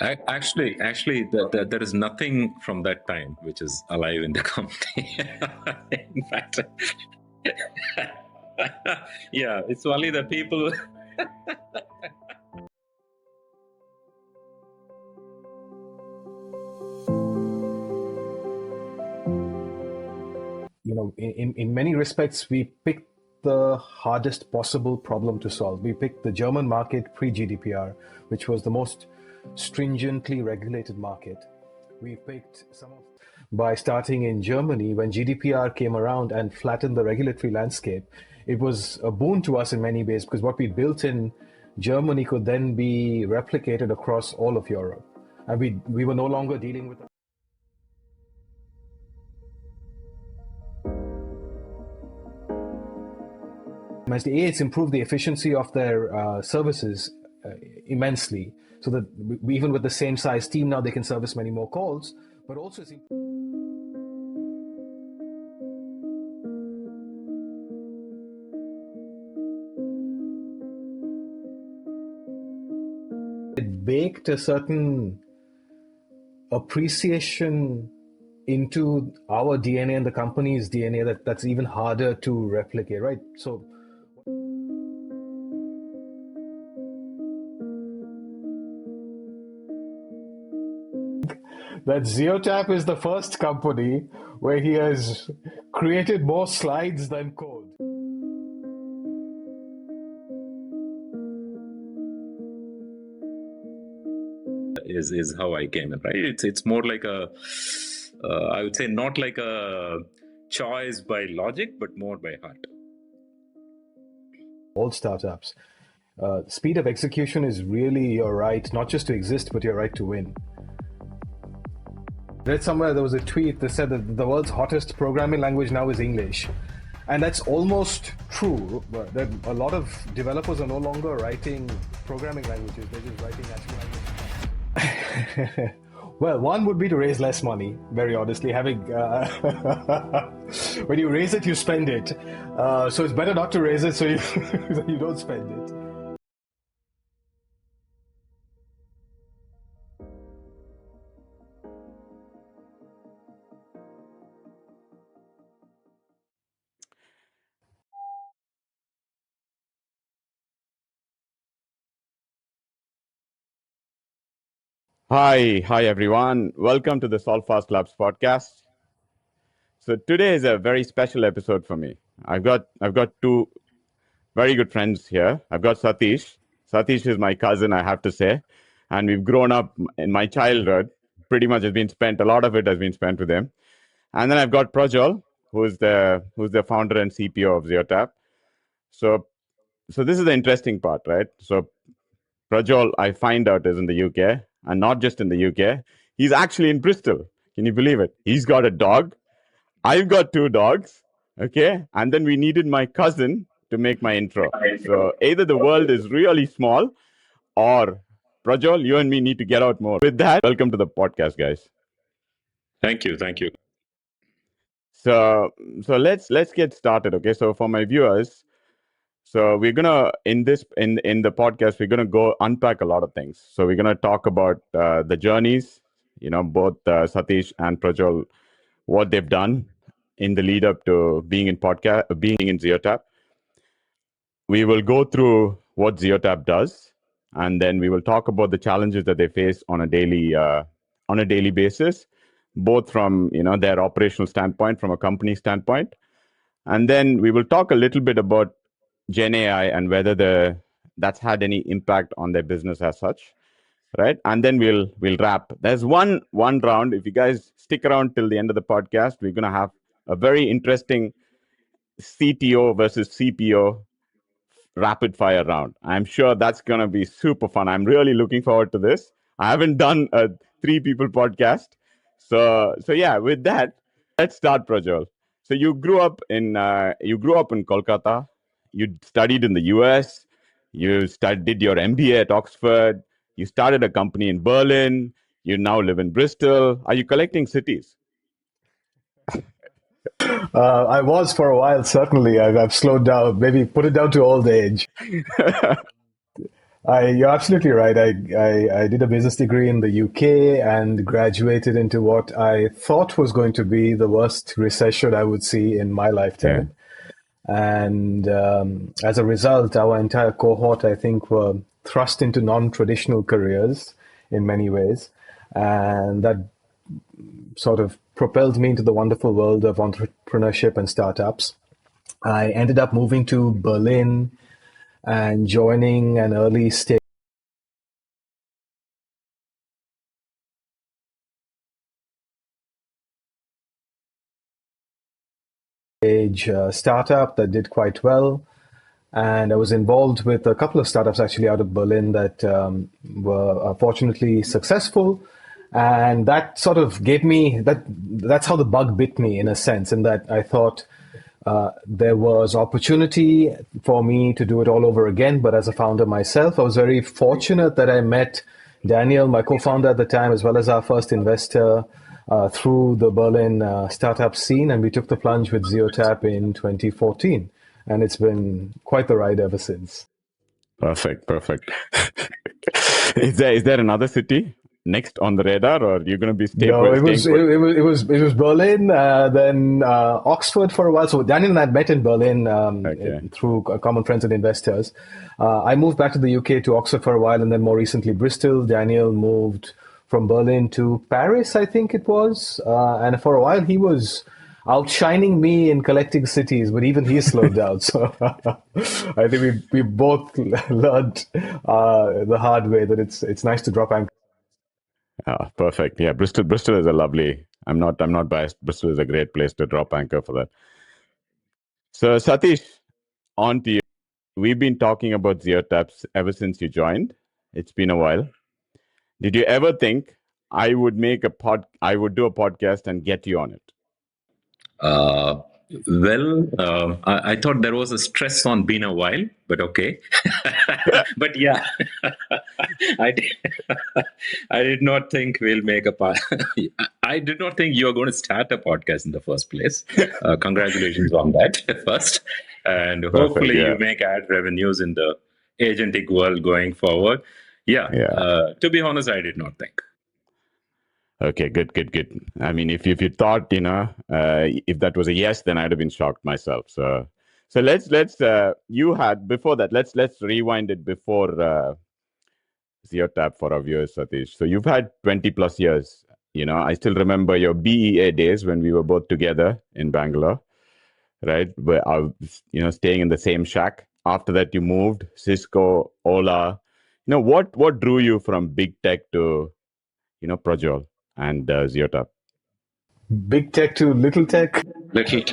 Actually, there is nothing from that time which is alive in the company. In fact, yeah, it's only the people. In many respects, we picked the hardest possible problem to solve. We picked the German market pre-GDPR, which was the most stringently regulated market. We picked by starting in Germany when GDPR came around and flattened the regulatory landscape. It was a boon to us in many ways because what we built in Germany could then be replicated across all of Europe. And we were no longer dealing with it's improved the efficiency of their services immensely, so that even with the same size team now they can service many more calls, but also it baked a certain appreciation into our DNA and the company's DNA that's even harder to replicate, right? So that ZeoTap is the first company where he has created more slides than code. Is how I came in, right? It's more like a, I would say not like a choice by logic, but more by heart. All startups, speed of execution is really your right, not just to exist, but your right to win. I read somewhere there was a tweet that said that the world's hottest programming language now is English. And that's almost true. That a lot of developers are no longer writing programming languages, they're just writing natural language. Well, one would be to raise less money, very honestly. When you raise it, you spend it. So it's better not to raise it so you don't spend it. Hi everyone. Welcome to the Solve Fast Labs podcast. So today is a very special episode for me. I've got two very good friends here. I've got Sathish. Sathish is my cousin, I have to say, and we've grown up in my childhood. Pretty much a lot of it has been spent with him. And then I've got Projjol, who's the founder and CPO of ZeoTap. So this is the interesting part, right? So Projjol, I find out, is in the UK, and not just in the UK. He's actually in Bristol. Can you believe it? He's got a dog. I've got two dogs. Okay. And then we needed my cousin to make my intro. So either the world is really small, or Projjol, you and me need to get out more. With that, welcome to the podcast, guys. Thank you. So let's get started. Okay. So for my viewers, so we're gonna in the podcast we're gonna go unpack a lot of things. So we're gonna talk about the journeys, both Sathish and Projjol, what they've done in the lead up to being in ZeoTap. We will go through what ZeoTap does, and then we will talk about the challenges that they face on a daily basis, both from their operational standpoint, from a company standpoint, and then we will talk a little bit about GenAI and whether that's had any impact on their business as such, right? And then we'll wrap. There's one round. If you guys stick around till the end of the podcast, we're gonna have a very interesting CTO versus CPO rapid fire round. I'm sure that's gonna be super fun. I'm really looking forward to this. I haven't done a 3 people podcast, so yeah. With that, let's start, Projjol. So you grew up in Kolkata. You studied in the US. You did your MBA at Oxford. You started a company in Berlin. You now live in Bristol. Are you collecting cities? I was for a while, certainly. I've slowed down, maybe put it down to old age. You're absolutely right. I did a business degree in the UK and graduated into what I thought was going to be the worst recession I would see in my Yeah. lifetime. And as a result, our entire cohort, I think, were thrust into non-traditional careers in many ways. And that sort of propelled me into the wonderful world of entrepreneurship and startups. I ended up moving to Berlin and joining an early stage startup that did quite well. And I was involved with a couple of startups actually out of Berlin that were fortunately successful. And that sort of gave me that's how the bug bit me in a sense, in that I thought there was opportunity for me to do it all over again. But as a founder myself, I was very fortunate that I met Daniel, my co-founder at the time, as well as our first investor through the Berlin startup scene. And we took the plunge with ZeoTap in 2014. And it's been quite the ride ever since. Perfect. Is there another city next on the radar, or you're going to be No, it was staying put? it was Berlin, then Oxford for a while. So Daniel and I met in Berlin Okay. through common friends and investors. I moved back to the UK to Oxford for a while, and then more recently Bristol. Daniel moved from Berlin to Paris, I think it was, and for a while he was outshining me in collecting cities, but even he slowed down. So I think we both learned the hard way that it's nice to drop anchor. Perfect. Yeah, Bristol is a lovely. I'm not biased. Bristol is a great place to drop anchor for that. So Satish, on to you. We've been talking about ZeoTaps ever since you joined. It's been a while. Did you ever think I would do a podcast and get you on it? Uh, I thought there was a stress on being a while, but okay. But yeah, I did, I did not think we'll make a I did not think you were going to start a podcast in the first place. Congratulations on that first, and Perfect. hopefully Yeah. you make ad revenues in the agentic world going forward. Yeah, Yeah. to be honest, I did not think. Okay. Good. I mean, if you thought, if that was a yes, then I'd have been shocked myself. So let's you had before that. Let's rewind it before ZeoTap for our viewers, Satish. So you've had 20 plus years. I still remember your BEA days when we were both together in Bangalore, right? Where I was, staying in the same shack. After that, you moved Cisco, Ola. What drew you from big tech to Projjol and ZeoTap? Big tech to little tech. Little.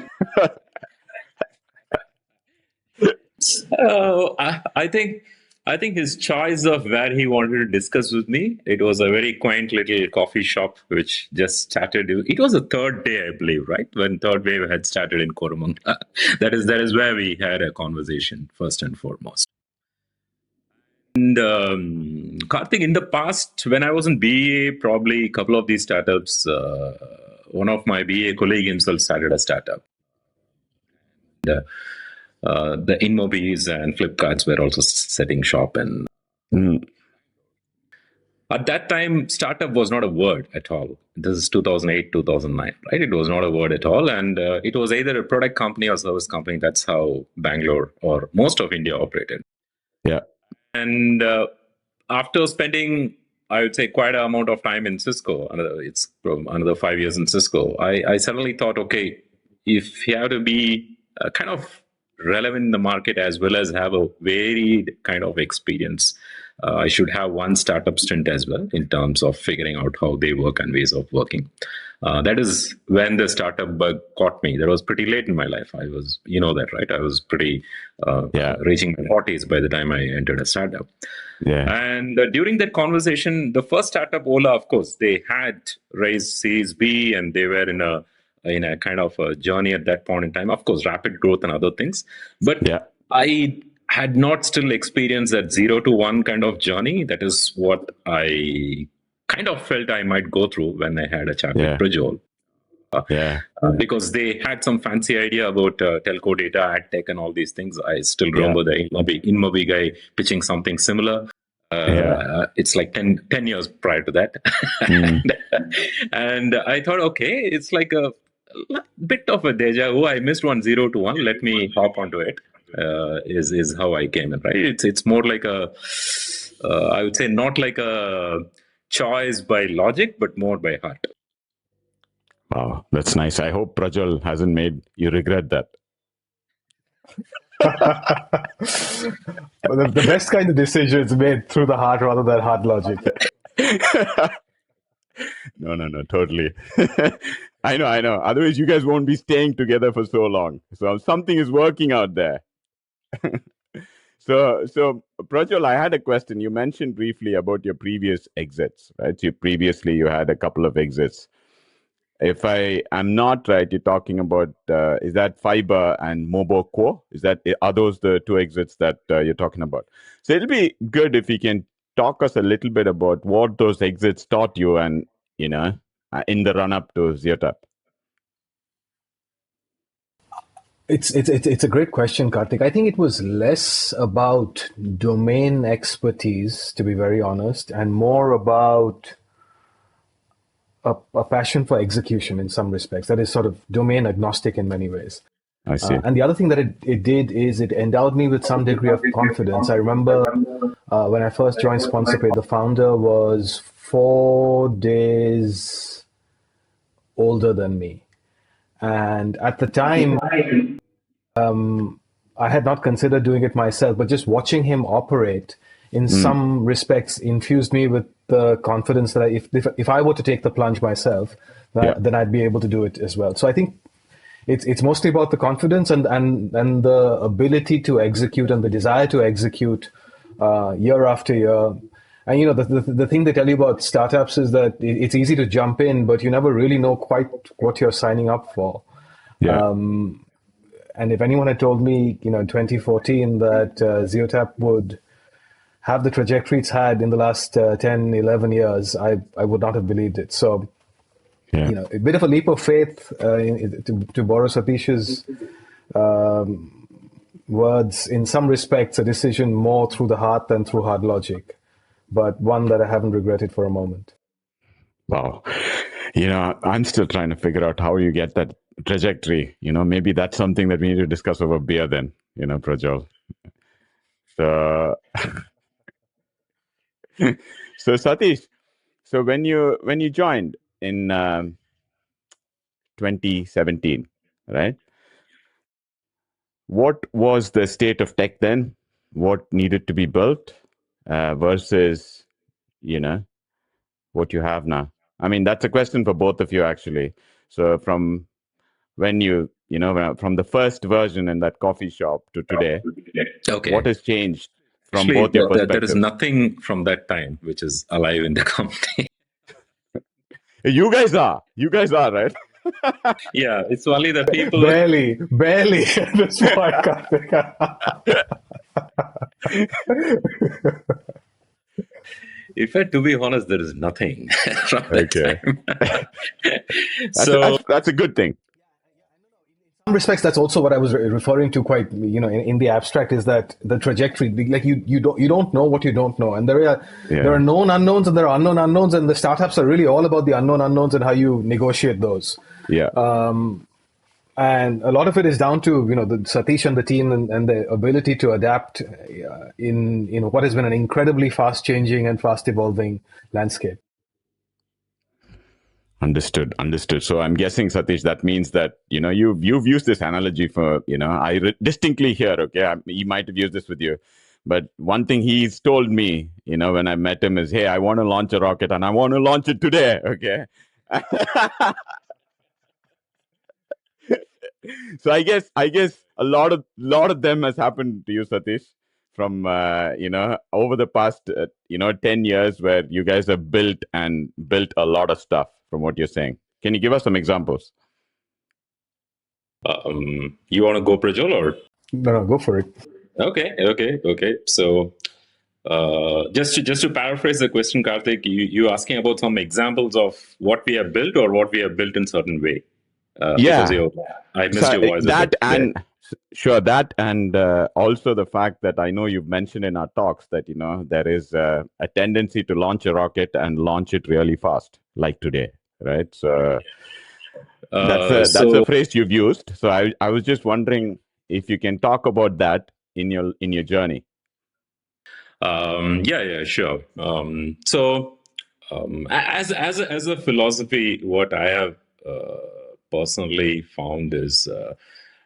I think his choice of where he wanted to discuss with me. It was a very quaint little coffee shop which just started. It was the third day, I believe, right when third wave had started in Koramangala. That is where we had a conversation first and foremost. And Karthik, in the past, when I was in BA, probably a couple of these startups. One of my BA colleague himself started a startup. The Inmobis and Flipkarts were also setting shop, and at that time, startup was not a word at all. This is 2008, 2009, right? It was not a word at all, and it was either a product company or service company. That's how Bangalore or most of India operated. Yeah. And after spending, I would say, quite an amount of time in Cisco, it's another 5 years in Cisco, I suddenly thought, okay, if you have to be kind of relevant in the market as well as have a varied kind of experience, I should have one startup stint as well in terms of figuring out how they work and ways of working. That is when the startup bug caught me. That was pretty late in my life. I was, that, right? I was pretty reaching my 40s by the time I entered a startup. Yeah. And during that conversation, the first startup, Ola, of course, they had raised Series B, and they were in a kind of a journey at that point in time. Of course, rapid growth and other things. But Yeah. I had not still experienced that 0 to 1 kind of journey. That is what I kind of felt I might go through when I had a chat with Projjol. Because they had some fancy idea about telco data, ad tech, and all these things. I still remember the Inmobi guy pitching something similar. It's like 10 years prior to that. And I thought, okay, it's like a bit of a deja vu. I missed 1021. Let me hop onto it. Is how I came in, right? It's more like a, I would say, not like a choice by logic, but more by heart. Wow, that's nice. I hope Prajjol hasn't made you regret that. The best kind of decisions made through the heart rather than hard logic. No, totally. I know. Otherwise, you guys won't be staying together for so long. So something is working out there. So Prajjol, I had a question. You mentioned briefly about your previous exits, right? Previously you had a couple of exits. If I am not right, you're talking about is that Fiber and MoboQuo? Are those the two exits that you're talking about? So it'll be good if you can talk us a little bit about what those exits taught you, and in the run up to ZeoTap. It's a great question, Karthik. I think it was less about domain expertise, to be very honest, and more about a passion for execution in some respects. That is sort of domain agnostic in many ways. I see. And the other thing that it did is it endowed me with some degree of confidence. I remember when I first joined SponsorPay, the founder was 4 days older than me. And at the time, I had not considered doing it myself, but just watching him operate in some respects infused me with the confidence that if I were to take the plunge myself, then I'd be able to do it as well. So I think it's mostly about the confidence and the ability to execute and the desire to execute year after year. And the thing they tell you about startups is that it's easy to jump in, but you never really know quite what you're signing up for. Yeah. And if anyone had told me, in 2014 that ZeoTap would have the trajectory it's had in the last 10, 11 years, I would not have believed it. So, a bit of a leap of faith, to borrow Sathish's words, in some respects, a decision more through the heart than through hard logic, but one that I haven't regretted for a moment. Wow. I'm still trying to figure out how you get that trajectory. Maybe that's something that we need to discuss over beer then, Prajjol. So, so Sathish, so when you joined in 2017, right? What was the state of tech then? What needed to be built versus, what you have now? I mean, that's a question for both of you, actually. So from when from the first version in that coffee shop to today, okay, what has changed from actually, both your perspectives? there is nothing from that time which is alive in the company. You guys are right? Yeah, it's only the people. Barely at this point. In fact, to be honest, there is nothing from that time. That's a good thing. In some respects, that's also what I was referring to quite, in the abstract, is that the trajectory, like you don't know what you don't know. And there are known unknowns and there are unknown unknowns, and the startups are really all about the unknown unknowns and how you negotiate those. Yeah. And a lot of it is down to, the Sathish and the team and the ability to adapt in what has been an incredibly fast changing and fast evolving landscape. Understood. So I'm guessing, Sathish, that means that, you've used this analogy for, I distinctly hear, okay, he might have used this with you, but one thing he's told me, when I met him is, hey, I want to launch a rocket and I want to launch it today, okay? So I guess a lot of them has happened to you, Sathish, from over the past 10 years, where you guys have built a lot of stuff. From what you're saying, can you give us some examples? You want to go, Prajjol, or no, go for it. Okay. So, just to paraphrase the question, Karthik, you asking about some examples of what we have built or what we have built in certain way. Yeah, because I missed your voice. Sure, that and also the fact that I know you've mentioned in our talks that there is a tendency to launch a rocket and launch it really fast, like today, right? So that's a So phrase you've used. So I was just wondering if you can talk about that in your journey. yeah, sure. As a philosophy, what I have personally found is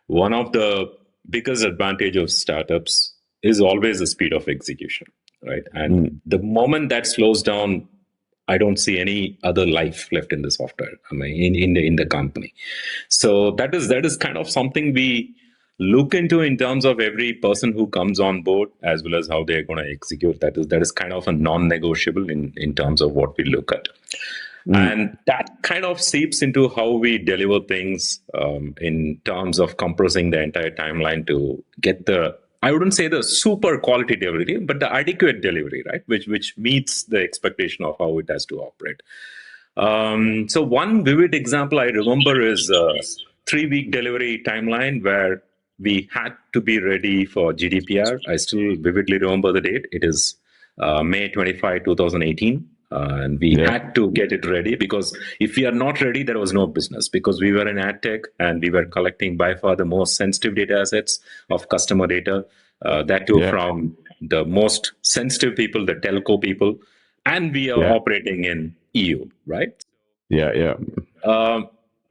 one of the biggest advantage of startups is always the speed of execution, right? And the moment that slows down, I don't see any other life left in the software. I mean, in the company. So that is kind of something we look into in terms of every person who comes on board, as well as how they're going to execute. That is kind of a non-negotiable in terms of what we look at. And that kind of seeps into how we deliver things in terms of compressing the entire timeline to get the, I wouldn't say the super quality delivery, but the adequate delivery, right? Which meets the expectation of how it has to operate. So one vivid example I remember is a 3-week delivery timeline where we had to be ready for GDPR. I still vividly remember the date. It is May 25, 2018. And we had to get it ready, because if we are not ready, there was no business, because we were in ad tech and we were collecting by far the most sensitive data assets of customer data, that too from the most sensitive people, the telco people, and we are operating in EU, right? Yeah.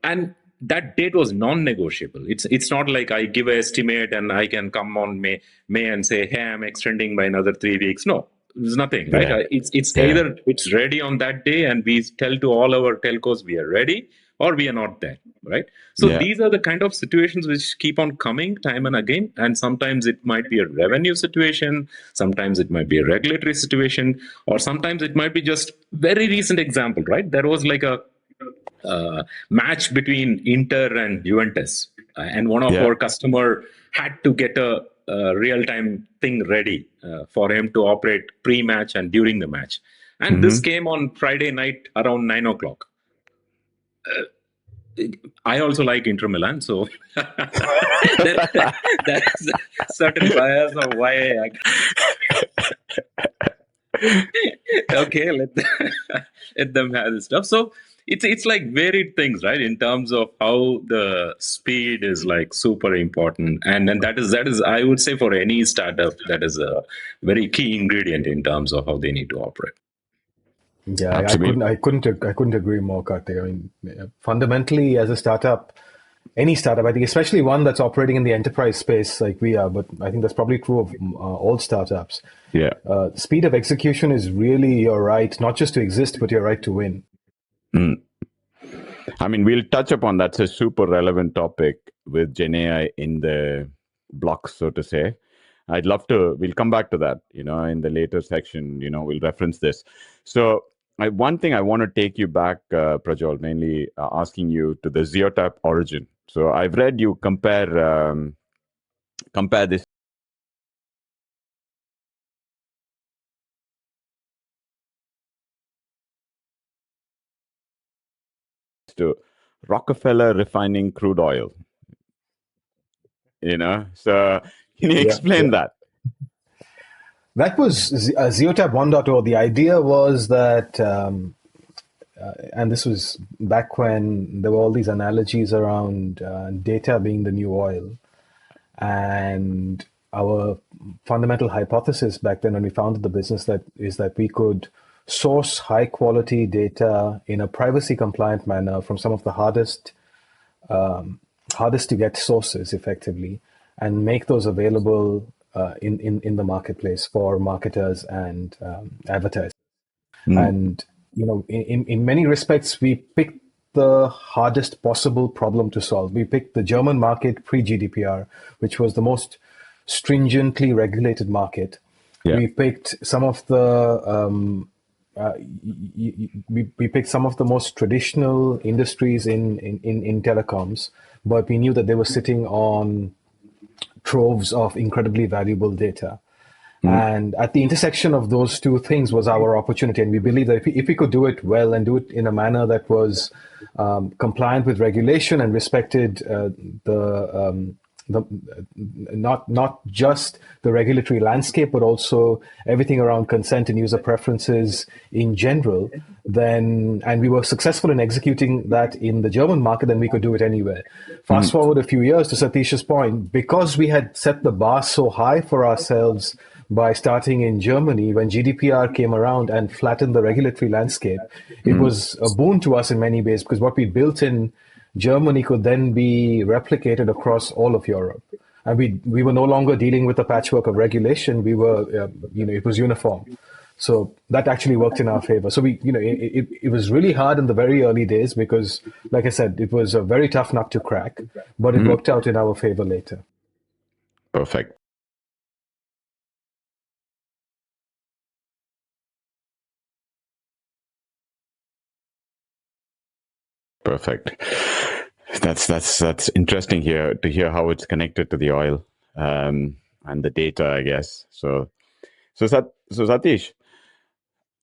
And that date was non-negotiable. It's not like I give an estimate and I can come on May and say, hey, I'm extending by another 3 weeks. No, there's nothing, right? It's either it's ready on that day and we tell to all our telcos we are ready, or we are not there, right? So these are the kind of situations which keep on coming time and again. And sometimes it might be a revenue situation, sometimes it might be a regulatory situation, or sometimes it might be just very recent example, right? There was like a match between Inter and Juventus, and one of our customer had to get a real-time thing ready for him to operate pre-match and during the match. And this came on Friday night around 9 o'clock. I also like Inter Milan, so that's certain bias of why okay, let them have this stuff. So it's like varied things, right? In terms of how the speed is like super important, and that is I would say for any startup that is a very key ingredient in terms of how they need to operate. Yeah, I couldn't agree more, Karthik. I mean, fundamentally, as a startup, any startup, I think, especially one that's operating in the enterprise space like we are, but I think that's probably true of all startups. Speed of execution is really your right, not just to exist, but your right to win. I mean, we'll touch upon that's a super relevant topic with GenAI in the blocks, so to say. We'll come back to that, in the later section, we'll reference this. So one thing I want to take you back, Prajjol, mainly asking you to the ZeoTap origin. So I've read you compare this to Rockefeller refining crude oil. So can you explain that? That was ZeoTap 1.0. The idea was that, and this was back when there were all these analogies around data being the new oil. And our fundamental hypothesis back then when we founded the business is that we could source high quality data in a privacy compliant manner from some of the hardest to get sources effectively, and make those available in the marketplace for marketers and advertisers. And in many respects, we picked the hardest possible problem to solve. We picked the German market pre-GDPR, which was the most stringently regulated market. We picked some of the we picked some of the most traditional industries in telecoms, but we knew that they were sitting on troves of incredibly valuable data. And at the intersection of those two things was our opportunity. And we believe that if we could do it well and do it in a manner that was compliant with regulation and respected the not just the regulatory landscape, but also everything around consent and user preferences in general, and we were successful in executing that in the German market, then we could do it anywhere. Fast forward a few years to Satish's point, because we had set the bar so high for ourselves by starting in Germany, when GDPR came around and flattened the regulatory landscape, it was a boon to us in many ways, because what we built in Germany could then be replicated across all of Europe. And we were no longer dealing with a patchwork of regulation. We were, it was uniform. So that actually worked in our favor. So it was really hard in the very early days because, like I said, it was a very tough nut to crack, but it worked out in our favor later. Perfect. Perfect. That's interesting here to hear how it's connected to the oil and the data, I guess. So Satish,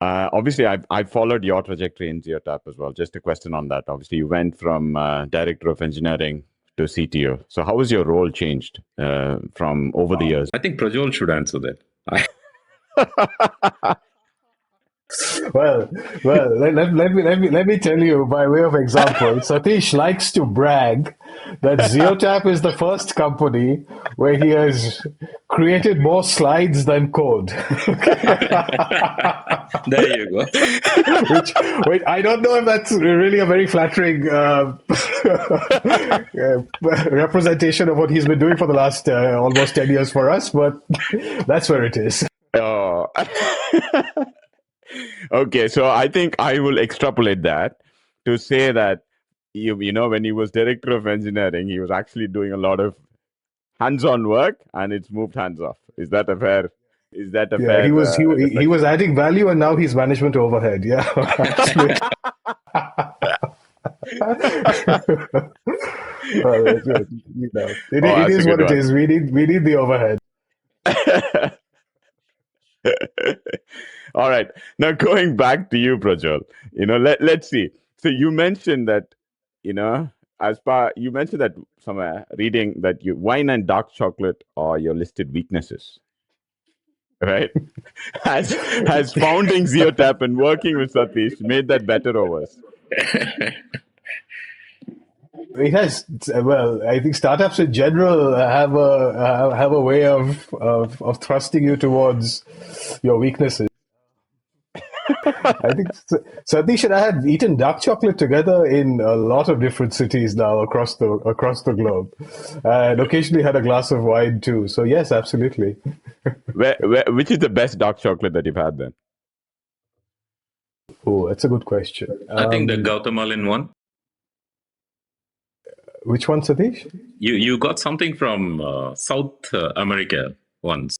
obviously I followed your trajectory in ZeoTap as well. Just a question on that. Obviously, you went from director of engineering to CTO. So how has your role changed from over the years? I think Projjol should answer that. Well, let me tell you by way of example. Sathish likes to brag that ZeoTap is the first company where he has created more slides than code. There you go. which I don't know if that's really a very flattering representation of what he's been doing for the last almost 10 years for us, but that's where it is. Oh. Okay, so I think I will extrapolate that to say that when he was director of engineering, he was actually doing a lot of hands-on work, and it's moved hands off. Is that a fair? He was adding value, and now he's management overhead. Yeah, absolutely. It is what it is. We need the overhead. All right. Now going back to you, Projjol. Let's see. So you mentioned that, you mentioned that somewhere reading that wine and dark chocolate are your listed weaknesses. Right? Has founding ZeoTap and working with Sathish made that better or worse? It has. Well, I think startups in general have a way of thrusting you towards your weaknesses. I think Sathish and I had eaten dark chocolate together in a lot of different cities now across the globe, and occasionally had a glass of wine too. So yes, absolutely. Which is the best dark chocolate that you've had then? Oh, that's a good question. I think the Guatemalan one. Which one, Sathish? You got something from South America once.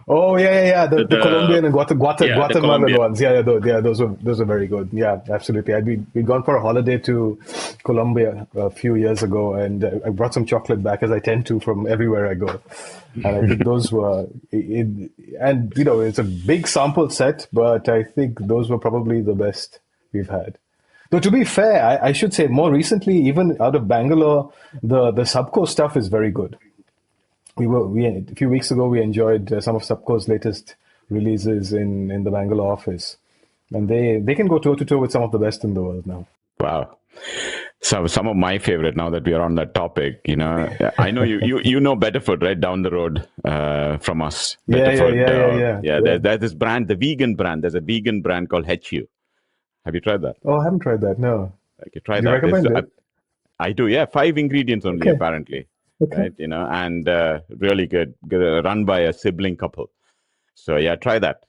Oh yeah. The Colombian and Guatemalan ones. Yeah, those are very good. Yeah, absolutely. We'd gone for a holiday to Colombia a few years ago, and I brought some chocolate back, as I tend to from everywhere I go. And I think those were, it's a big sample set, but I think those were probably the best we've had. Though to be fair, I should say more recently, even out of Bangalore, the Subco stuff is very good. A few weeks ago, we enjoyed some of Subco's latest releases in the Bangalore office, and they can go toe to toe with some of the best in the world now. Wow. So some of my favorite, now that we are on that topic, I know you know Betterfoot right down the road from us. Betterfoot, yeah. There's this brand, the vegan brand. There's a vegan brand called HU. Have you tried that? Oh, I haven't tried that. No. Okay, try Do that. You recommend it? I do. Yeah, 5 ingredients only apparently. Okay. Right, and really good, run by a sibling couple. So yeah, try that.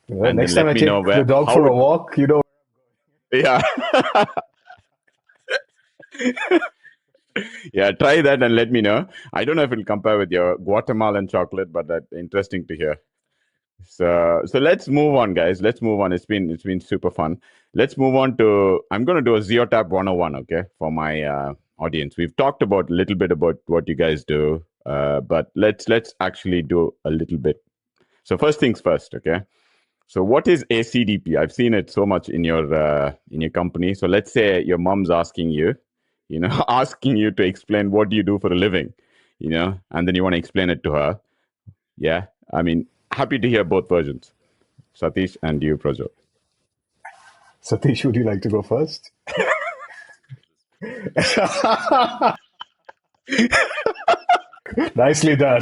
Well, and next time I take the dog for a walk, Yeah. Yeah, try that and let me know. I don't know if it'll compare with your Guatemalan chocolate, but that's interesting to hear. So let's move on, guys. Let's move on. It's been super fun. Let's move on to. I'm going to do a ZeoTap 101, okay, for my audience. We've talked a little bit about what you guys do, but let's actually do a little bit. So first things first, okay. So what is a CDP? I've seen it so much in your company. So let's say your mom's asking you, asking you to explain what do you do for a living. and then you want to explain it to her. Yeah, I mean, happy to hear both versions. Sathish and you, Prajjol. Satish, would you like to go first? Nicely done.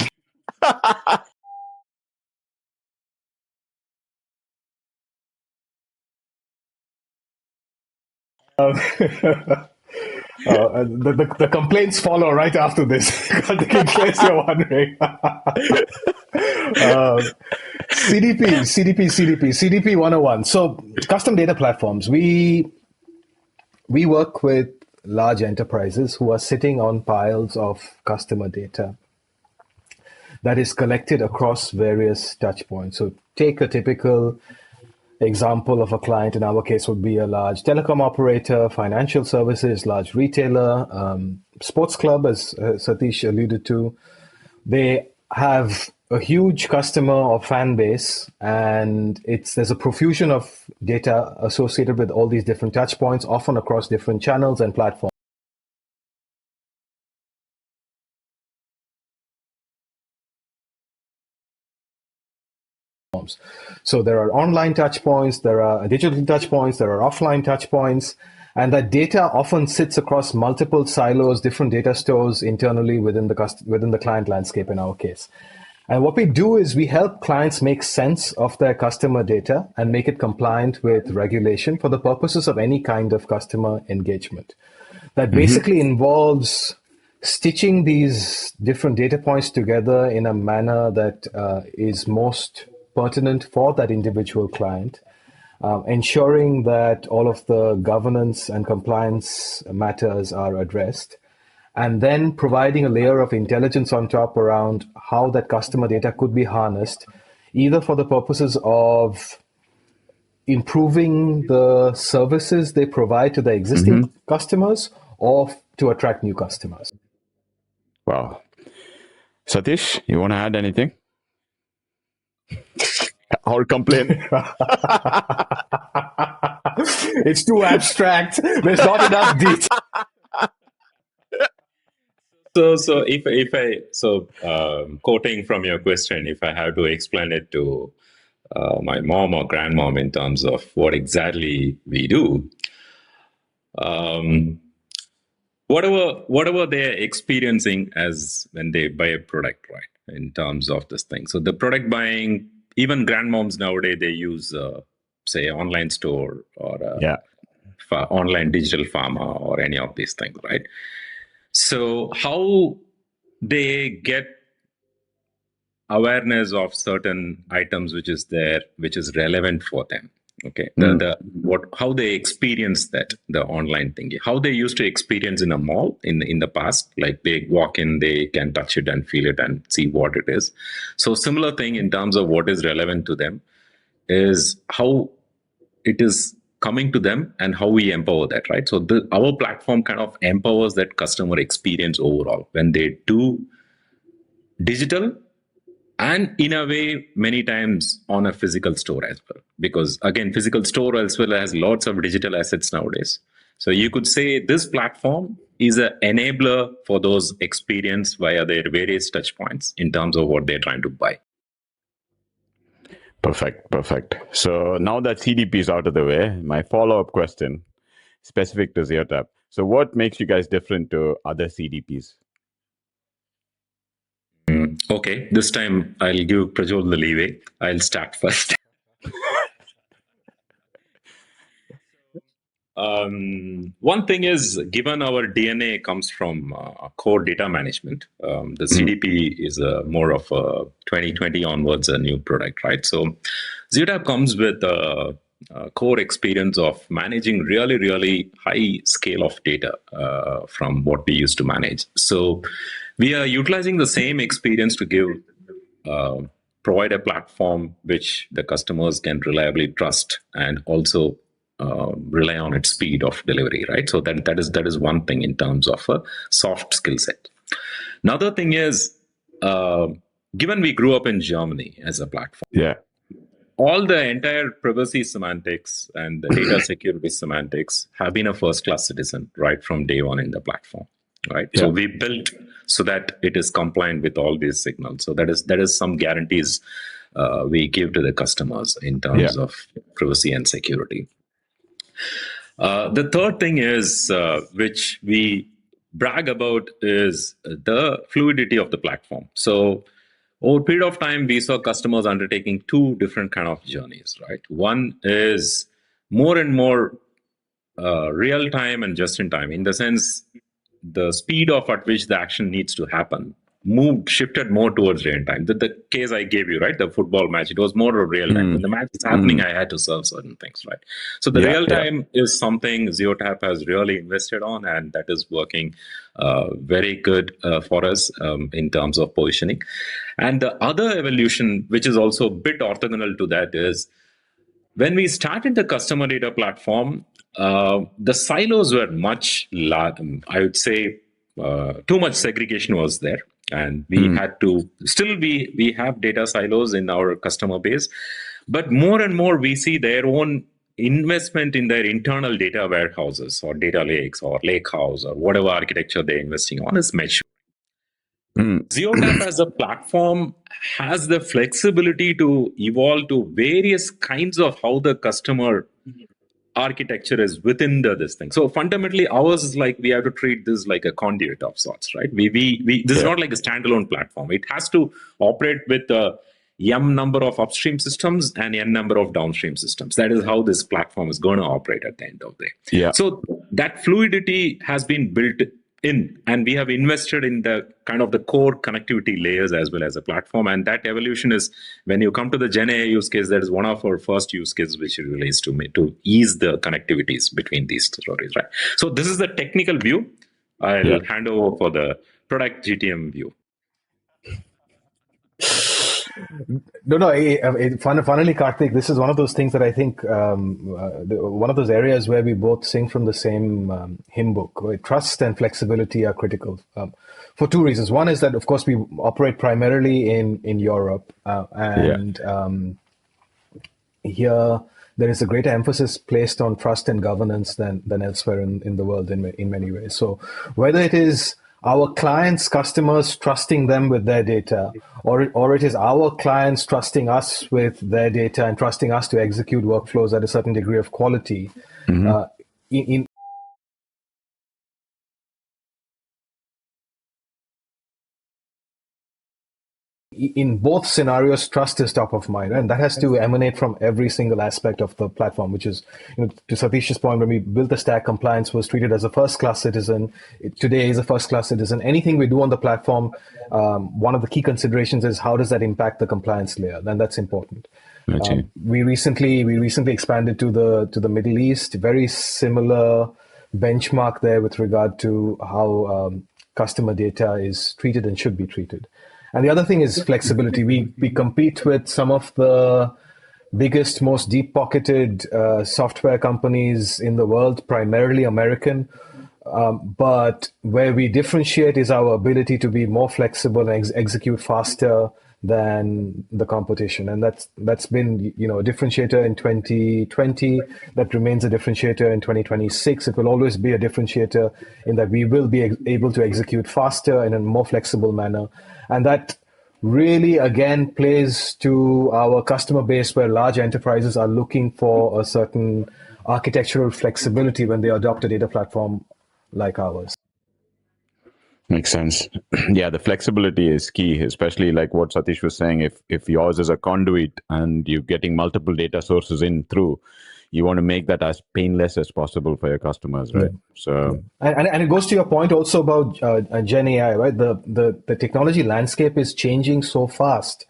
The complaints follow right after this, in case you're wondering. CDP 101. So, custom data platforms. We work with large enterprises who are sitting on piles of customer data that is collected across various touch points. So, take a typical example of a client in our case would be a large telecom operator, financial services, large retailer, sports club, as Satish alluded to. They have a huge customer or fan base, and there's a profusion of data associated with all these different touch points, often across different channels and platforms. So there are online touch points, there are digital touch points, there are offline touch points, and that data often sits across multiple silos, different data stores internally within the client landscape in our case. And what we do is we help clients make sense of their customer data and make it compliant with regulation for the purposes of any kind of customer engagement. That basically involves stitching these different data points together in a manner that is most pertinent for that individual client, ensuring that all of the governance and compliance matters are addressed, and then providing a layer of intelligence on top around how that customer data could be harnessed, either for the purposes of improving the services they provide to their existing customers or to attract new customers. Wow. Sathish, you want to add anything? Or complain? It's too abstract. There's not enough detail. Quoting from your question, if I have to explain it to my mom or grandmom in terms of what exactly we do, whatever they're experiencing as when they buy a product, right? In terms of this thing, so the product buying, even grandmoms nowadays they use, say, online store or online digital pharma or any of these things, right? So how they get awareness of certain items which is there, which is relevant for them. Okay, how they experience that, the online thing, how they used to experience in a mall in the past, like they walk in, they can touch it and feel it and see what it is. So similar thing in terms of what is relevant to them is how it is coming to them and how we empower that, right? So our platform kind of empowers that customer experience overall when they do digital, and in a way many times on a physical store as well, because again physical store as well has lots of digital assets nowadays. So you could say this platform is an enabler for those experience via their various touch points in terms of what they're trying to buy. Perfect. So now that CDP is out of the way, my follow-up question specific to ZeoTap. So what makes you guys different to other CDPs? Okay, this time I'll give Prajjol the leeway. I'll start first. One thing is, given our DNA comes from core data management, the CDP is more of a 2020 onwards a new product, right? So ZeoTap comes with a core experience of managing really, really high scale of data from what we used to manage. So we are utilizing the same experience to give provide a platform which the customers can reliably trust and also rely on its speed of delivery, right? So that is one thing in terms of a soft skill set. Another thing is, given we grew up in Germany as a platform, all the entire privacy semantics and the data security semantics have been a first-class citizen right from day one in the platform, right? So we built so that it is compliant with all these signals. So that is some guarantees we give to the customers in terms of privacy and security. The third thing is, which we brag about, is the fluidity of the platform. So over a period of time, we saw customers undertaking two different kind of journeys, right? One is more and more real time and just in time, in the sense the speed of at which the action needs to happen shifted more towards real time. The case I gave you, right, the football match, it was more of real time. When the match is happening, I had to serve certain things, right? So the real time is something ZeoTap has really invested on, and that is working very good for us in terms of positioning. And the other evolution, which is also a bit orthogonal to that, is when we started the customer data platform, the silos were much large. I would say too much segregation was there, and we had to still we have data silos in our customer base, but more and more we see their own investment in their internal data warehouses or data lakes or lake house or whatever architecture they're investing on is mature. ZeoTap as a platform has the flexibility to evolve to various kinds of how the customer architecture is within this thing. So fundamentally, ours is like we have to treat this like a conduit of sorts, right? This is not like a standalone platform. It has to operate with a m number of upstream systems and n number of downstream systems. That is how this platform is going to operate at the end of the day. Yeah. So that fluidity has been built in, and we have invested in the kind of the core connectivity layers as well as a platform. And that evolution is, when you come to the GenAI use case, that is one of our first use cases which we released to ease the connectivities between these stories, right? So this is the technical view. I'll hand over for the product GTM view. Funnily, Karthik, this is one of those things that I think one of those areas where we both sing from the same hymn book, where trust and flexibility are critical for two reasons. One is that, of course, we operate primarily in Europe, here there is a greater emphasis placed on trust and governance than elsewhere in the world in many ways. So whether it is our clients, customers trusting them with their data, or it is our clients trusting us with their data and trusting us to execute workflows at a certain degree of quality, in both scenarios, trust is top of mind, and that has to emanate from every single aspect of the platform, which is, to Sathish's point, when we built the stack, compliance was treated as a first-class citizen. Today is a first-class citizen. Anything we do on the platform, one of the key considerations is how does that impact the compliance layer, and that's important. We recently expanded to the Middle East. Very similar benchmark there with regard to how customer data is treated and should be treated. And the other thing is flexibility. We compete with some of the biggest, most deep-pocketed software companies in the world, primarily American. But where we differentiate is our ability to be more flexible and execute faster than the competition. And that's been a differentiator in 2020. That remains a differentiator in 2026. It will always be a differentiator in that we will be able to execute faster in a more flexible manner. And that really, again, plays to our customer base, where large enterprises are looking for a certain architectural flexibility when they adopt a data platform like ours. Makes sense. Yeah, the flexibility is key, especially like what Sathish was saying. If yours is a conduit and you're getting multiple data sources in through, you want to make that as painless as possible for your customers, right? So, and it goes to your point also about GenAI, right? The technology landscape is changing so fast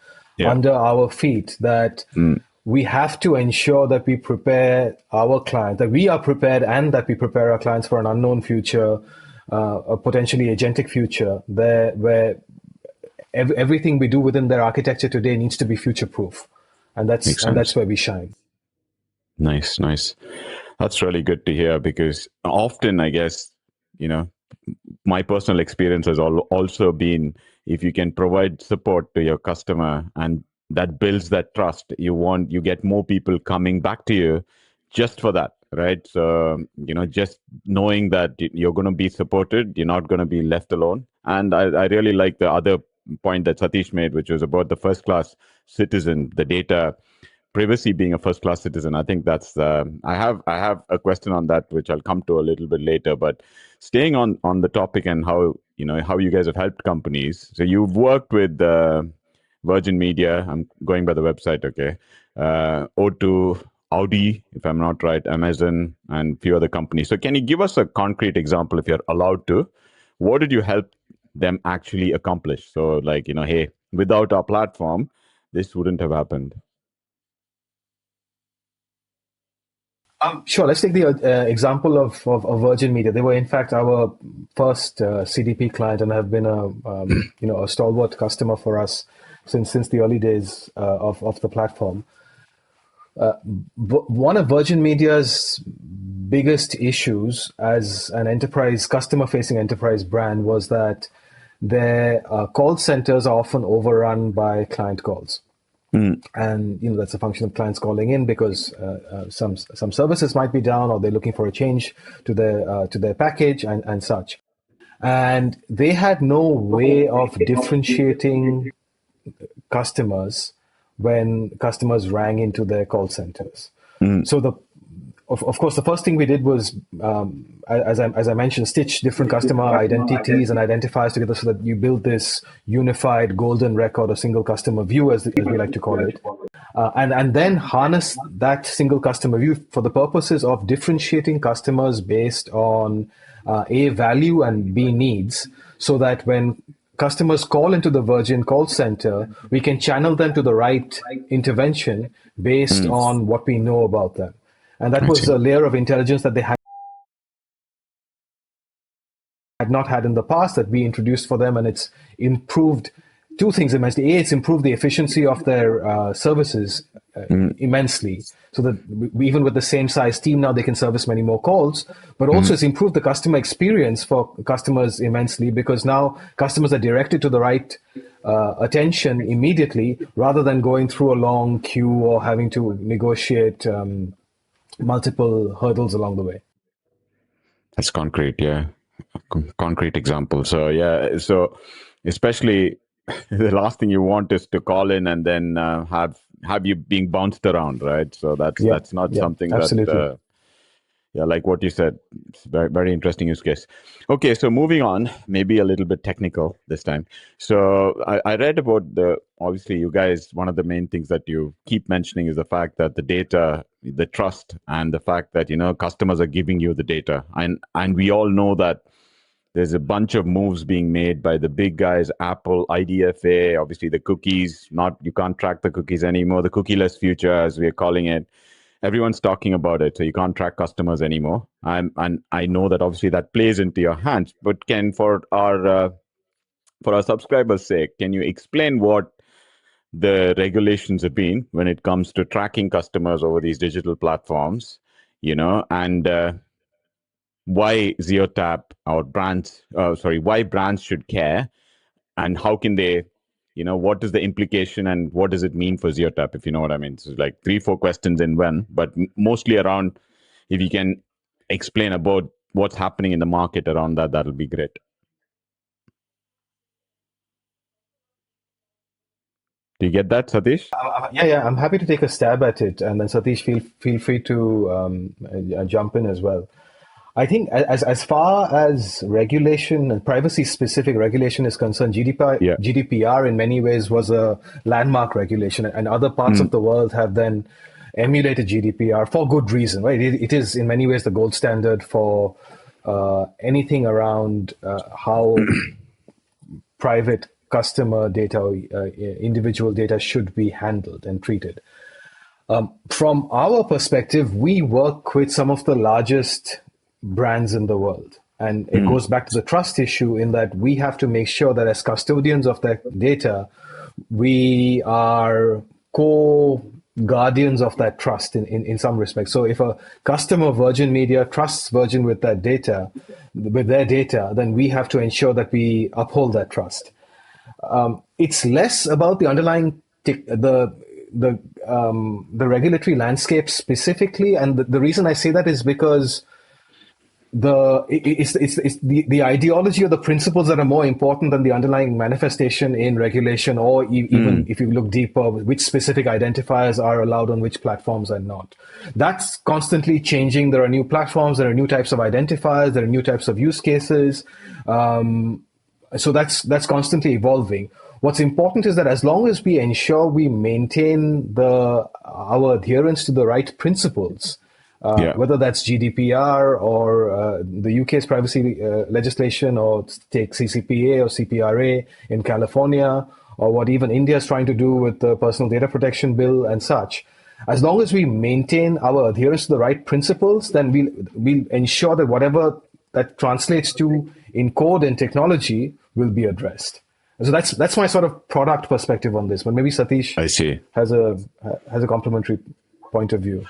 under our feet that we have to ensure that we prepare our clients, that we are prepared, and that we prepare our clients for an unknown future, a potentially agentic future, where everything we do within their architecture today needs to be future-proof, and that's where we shine. Nice. That's really good to hear, because often, I guess, my personal experience has also been, if you can provide support to your customer and that builds that trust, you get more people coming back to you just for that. right? So, just knowing that you're going to be supported, you're not going to be left alone. And I really like the other point that Sathish made, which was about the first class citizen, the data privacy being a first class citizen. I think that's I have a question on that which I'll come to a little bit later. But staying on the topic and how you guys have helped companies. So you've worked with Virgin Media. I'm going by the website, okay. O2, Audi, if I'm not right, Amazon, and few other companies. So can you give us a concrete example, if you're allowed to? What did you help them actually accomplish? So, like, hey, without our platform, this wouldn't have happened. Sure. Let's take the example of Virgin Media. They were, in fact, our first CDP client, and have been a stalwart customer for us since the early days of the platform. One of Virgin Media's biggest issues as an customer-facing enterprise brand was that their call centers are often overrun by client calls. And that's a function of clients calling in because some services might be down, or they're looking for a change to their package and such. And they had no way of differentiating customers when customers rang into their call centers. So of course, the first thing we did was, as I mentioned, stitch different customer identities and identifiers together so that you build this unified golden record, a single customer view, as we like to call it, and then harness that single customer view for the purposes of differentiating customers based on A, value, and B, needs, so that when customers call into the Virgin call center, we can channel them to the right intervention based on what we know about them. And that was a layer of intelligence that they had not had in the past that we introduced for them. And it's improved two things immensely. A, it's improved the efficiency of their services immensely, so that even with the same size team now, they can service many more calls. But also it's improved the customer experience for customers immensely, because now customers are directed to the right attention immediately, rather than going through a long queue or having to negotiate multiple hurdles along the way. That's concrete, yeah. Concrete example. So yeah, so especially the last thing you want is to call in and then have you being bounced around, right? So that's not something absolutely. that like what you said, it's very, very interesting use case. Okay, so moving on, maybe a little bit technical this time. So I read about obviously you guys, one of the main things that you keep mentioning is the fact that the data, the trust, and the fact that, customers are giving you the data. And we all know that there's a bunch of moves being made by the big guys, Apple, IDFA, obviously the cookies, you can't track the cookies anymore, the cookieless future, as we're calling it. Everyone's talking about it, so you can't track customers anymore. And I know that obviously that plays into your hands. But Ken, for our subscribers' sake, can you explain what the regulations have been when it comes to tracking customers over these digital platforms? And why ZeoTap or why brands should care, and how can they? What is the implication and what does it mean for ZeoTap, if you know what I mean? So like 3-4 questions in one, but mostly around, if you can explain about what's happening in the market around that'll be great. Do you get that, Sathish? Yeah, I'm happy to take a stab at it, and then Sathish, feel free to jump in as well. I think as far as regulation and privacy-specific regulation is concerned, GDPR in many ways was a landmark regulation, and other parts of the world have then emulated GDPR for good reason, right? It is in many ways the gold standard for anything around how private customer data, individual data should be handled and treated. From our perspective, we work with some of the largest brands in the world. And it goes back to the trust issue, in that we have to make sure that as custodians of that data, we are co-guardians of that trust in some respects. So if a customer, Virgin Media, trusts Virgin with their data, then we have to ensure that we uphold that trust. It's less about the underlying the regulatory landscape specifically, and the reason I say that is because the ideology or the principles that are more important than the underlying manifestation in regulation, or even if you look deeper, which specific identifiers are allowed on which platforms and not. That's constantly changing. There are new platforms, there are new types of identifiers, there are new types of use cases. So that's constantly evolving. What's important is that as long as we ensure we maintain our adherence to the right principles, whether that's GDPR or the UK's privacy legislation, or take CCPA or CPRA in California, or what even India is trying to do with the Personal Data Protection Bill and such. As long as we maintain our adherence to the right principles, then we'll ensure that whatever that translates to in code and technology will be addressed. So that's my sort of product perspective on this. But maybe Sathish has a complementary point of view.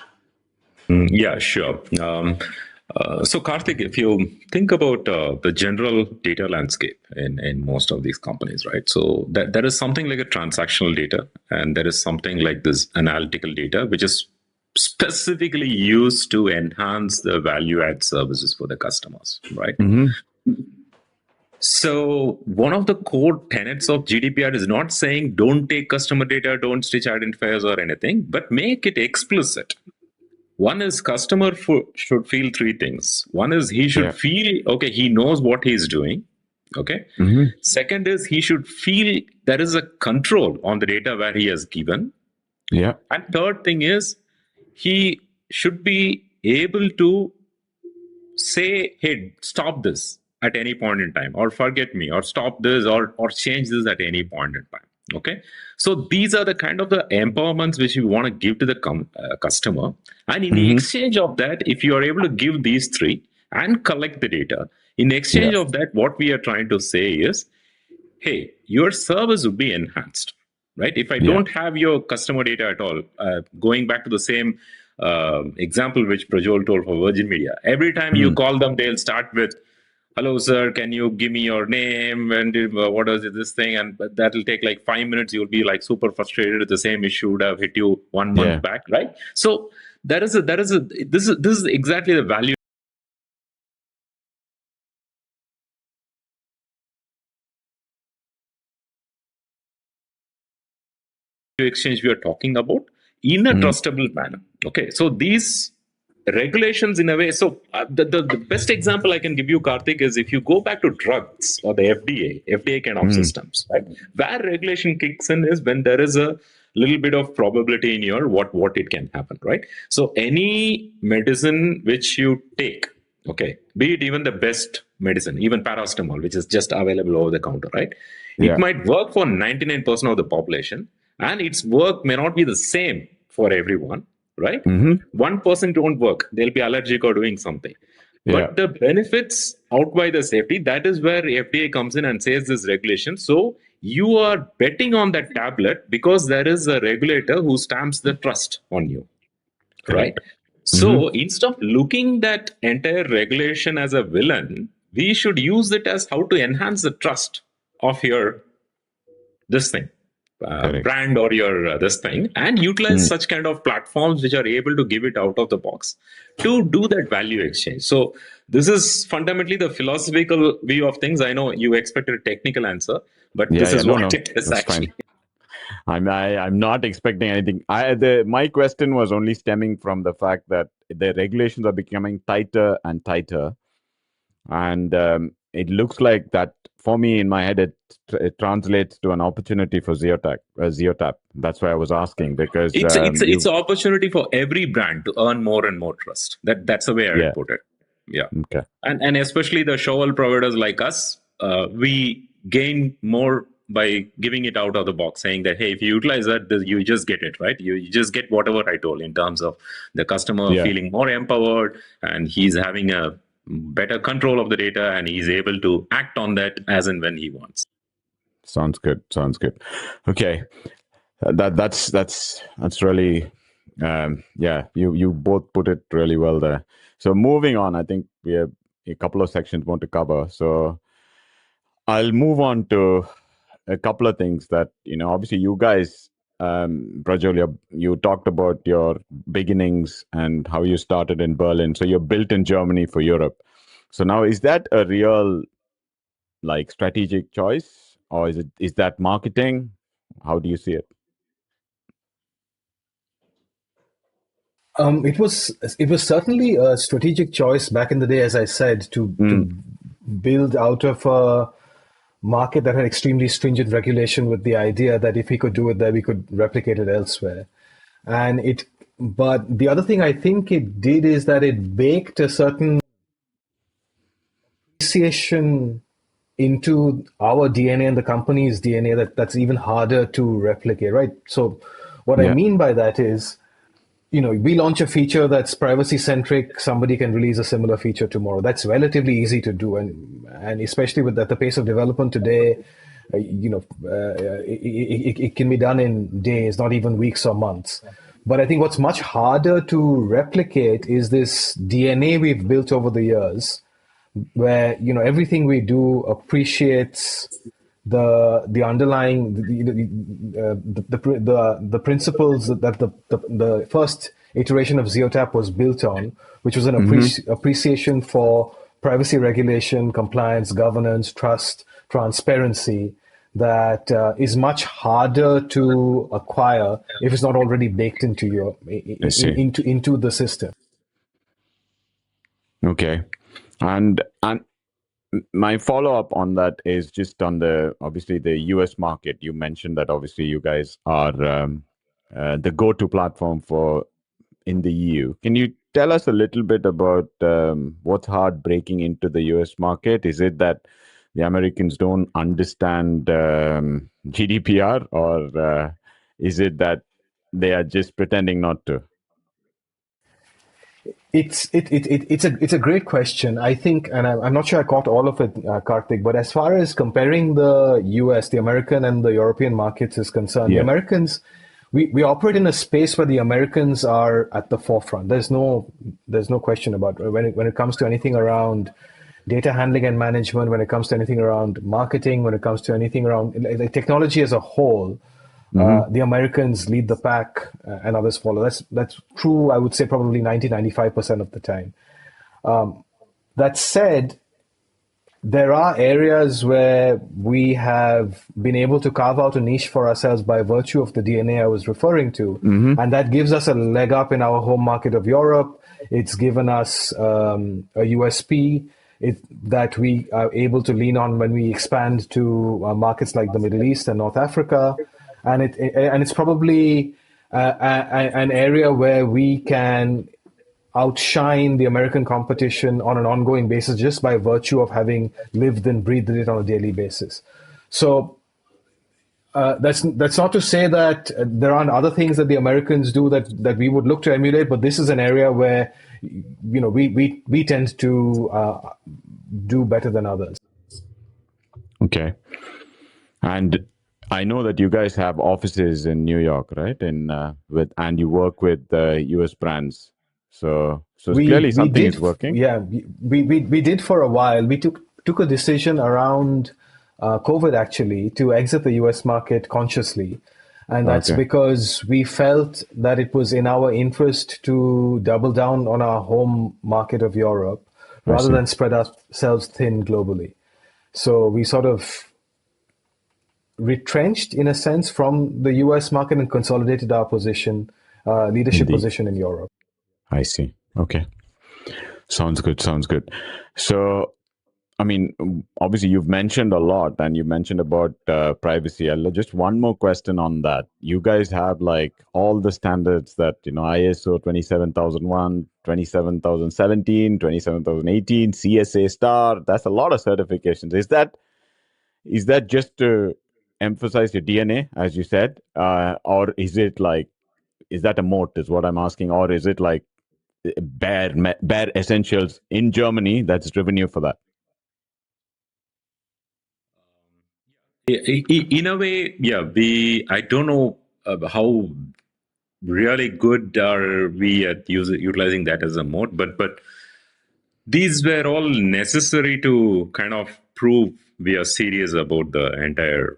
Yeah, sure. So Karthik, if you think about the general data landscape in most of these companies, right? So there is something like a transactional data, and there is something like this analytical data, which is specifically used to enhance the value add services for the customers, right? So one of the core tenets of GDPR is not saying don't take customer data, don't stitch identifiers or anything, but make it explicit. One is customer should feel three things. One is he should feel, okay, he knows what he's doing. Okay. Second is he should feel there is a control on the data where he has given. Yeah. And third thing is he should be able to say, hey, stop this at any point in time, or forget me, or stop this, or change this at any point in time. Okay, so these are the kind of the empowerments which you want to give to the customer, and in the exchange of that, if you are able to give these three and collect the data, in exchange of that, what we are trying to say is, hey, your service will be enhanced, right? If I don't have your customer data at all, going back to the same example which Prajjol told for Virgin Media, every time you call them, they'll start with, hello, sir, can you give me your name? And what is this thing? And that will take like 5 minutes. You'll be like super frustrated. The same issue would have hit you 1 month back, right? So this is exactly the value exchange we are talking about in a trustable manner. Okay, so these regulations in a way, so the best example I can give you, Karthik, is if you go back to drugs or the FDA kind of systems, right? Where regulation kicks in is when there is a little bit of probability in your what it can happen, right? So any medicine which you take, okay, be it even the best medicine, even paracetamol, which is just available over the counter, right? It might work for 99% of the population, and its work may not be the same for everyone, right? 1% don't work. They'll be allergic or doing something. But the benefits outweigh the safety. That is where FDA comes in and says this regulation. So you are betting on that tablet because there is a regulator who stamps the trust on you, right? So instead of looking that entire regulation as a villain, we should use it as how to enhance the trust of your brand or your this thing, and utilize such kind of platforms which are able to give it out of the box to do that value exchange. So this is fundamentally the philosophical view of things. I know you expected a technical answer, but this is what it is actually. I'm not expecting anything. My question was only stemming from the fact that the regulations are becoming tighter and tighter, and it looks like that for me in my head it translates to an opportunity for ZeoTap. That's why I was asking, because it's an opportunity for every brand to earn more and more trust. That's the way I would put it. Yeah. Okay. And especially the shovel providers like us, we gain more by giving it out of the box, saying that, hey, if you utilize that, you just get it, right? You just get whatever I told in terms of the customer feeling more empowered, and he's having a better control of the data, and he's able to act on that as and when he wants. Sounds good. Okay. That's really, you both put it really well there. So moving on, I think we have a couple of sections more to cover. So I'll move on to a couple of things that, obviously you guys Prajjol, you talked about your beginnings and how you started in Berlin. So you're built in Germany for Europe. So now, is that a real like strategic choice, or is that marketing? How do you see it? It was certainly a strategic choice back in the day, as I said, to build out of a market that had extremely stringent regulation with the idea that if we could do it there, we could replicate it elsewhere. But the other thing I think it did is that it baked a certain appreciation into our DNA and the company's DNA that's even harder to replicate, right? So what I Yeah. mean by that is, we launch a feature that's privacy centric, somebody can release a similar feature tomorrow. That's relatively easy to do. And especially with at the pace of development today, it can be done in days, not even weeks or months. But I think what's much harder to replicate is this DNA we've built over the years, where everything we do appreciates the underlying the principles that the first iteration of ZeoTap was built on, which was an appreciation for privacy regulation, compliance, governance, trust, transparency, that is much harder to acquire if it's not already baked into into the system. Okay. And my follow up on that is just on obviously the US market. You mentioned that obviously you guys are the go-to platform for in the EU. Can you tell us a little bit about what's hard breaking into the US market? Is it that the Americans don't understand GDPR, or is it that they are just pretending not to? It's a great question. I think, and I'm not sure I caught all of it, Karthik, but as far as comparing the US, the American and the European markets is concerned, the Americans, we operate in a space where the Americans are at the forefront. There's no question about it. When it comes to anything around data handling and management, when it comes to anything around marketing, when it comes to anything around like technology as a whole. The Americans lead the pack, and others follow. That's true, I would say, probably 95% of the time. That said, there are areas where we have been able to carve out a niche for ourselves by virtue of the DNA I was referring to. And that gives us a leg up in our home market of Europe. It's given us a USP that we are able to lean on when we expand to markets like the Middle East and North Africa. And it's probably an area where we can outshine the American competition on an ongoing basis just by virtue of having lived and breathed it on a daily basis. So that's not to say that there aren't other things that the Americans do that we would look to emulate, but this is an area where we tend to do better than others. Okay. And I know that you guys have offices in New York, right? And you work with US brands. So clearly something is working. Yeah, we did for a while. We took a decision around COVID actually to exit the US market consciously. And that's because we felt that it was in our interest to double down on our home market of Europe rather than spread ourselves thin globally. So we sort of retrenched in a sense from the US market and consolidated our leadership position in Europe. I see. Okay. Sounds good. So, I mean, obviously you've mentioned a lot and you mentioned about privacy. Just one more question on that. You guys have like all the standards that, ISO 27001, 27017, 27018, CSA star. That's a lot of certifications. Is that just to emphasize your DNA, as you said, or is it like, is that a moat? Is what I'm asking, or is it like bare essentials in Germany that's driven you for that? In a way, yeah. I don't know how really good are we at utilizing that as a moat, but these were all necessary to kind of prove we are serious about the entire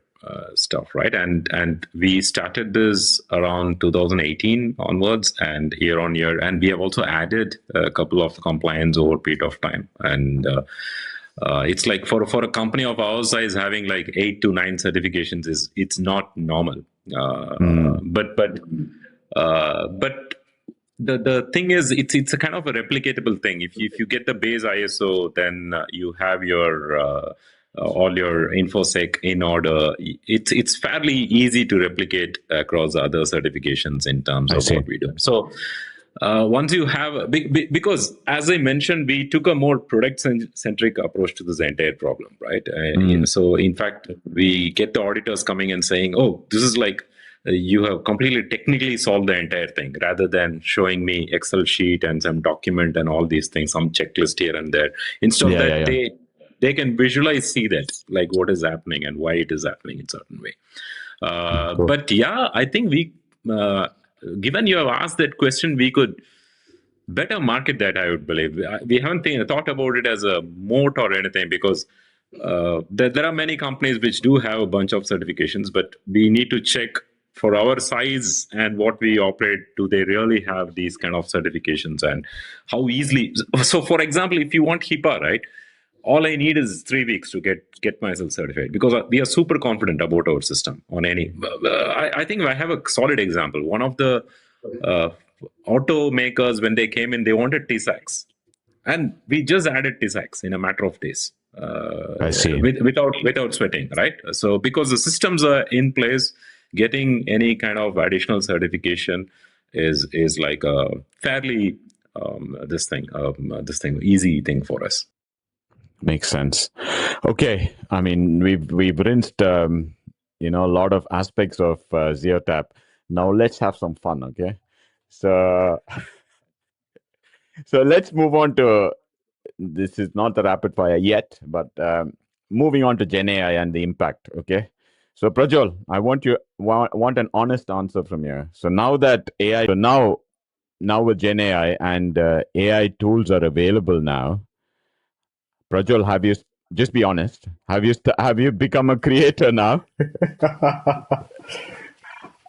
stuff, right? And we started this around 2018 onwards, and year on year, and we have also added a couple of compliance over a period of time. And it's like for a company of our size, having like 8 to 9 certifications it's not normal. But the thing is, it's a kind of a replicatable thing. If you get the base ISO, then you have your all your infosec in order. It's fairly easy to replicate across other certifications in terms of what we do. So once you have because as I mentioned, we took a more product centric approach to this entire problem, right? So in fact, we get the auditors coming and saying, oh, this is like you have completely technically solved the entire thing, rather than showing me Excel sheet and some document and all these things, some checklist here and there. Instead of that, they can visualize, see that, like what is happening and why it is happening in a certain way. Cool. But yeah, I think we, given you have asked that question, we could better market that, I would believe. We haven't thought about it as a moat or anything, because there are many companies which do have a bunch of certifications, but we need to check for our size and what we operate, do they really have these kind of certifications, and how easily. So for example, if you want HIPAA, right, all I need is 3 weeks to get myself certified, because we are super confident about our system on any. I think I have a solid example. One of the automakers, when they came in, they wanted TSAX, and we just added TSAX in a matter of days. I see. Without sweating, right? So because the systems are in place, getting any kind of additional certification is like a fairly easy thing for us. Makes sense. Okay, I mean we've rinsed a lot of aspects of ZeoTap. Now let's have some fun. Okay, so let's move on to, this is not the rapid fire yet, but moving on to GenAI and the impact. Okay, so Projjol, I want an honest answer from you. So now that AI, now with GenAI and AI tools are available now, Projjol, have you, just be honest, have you become a creator now?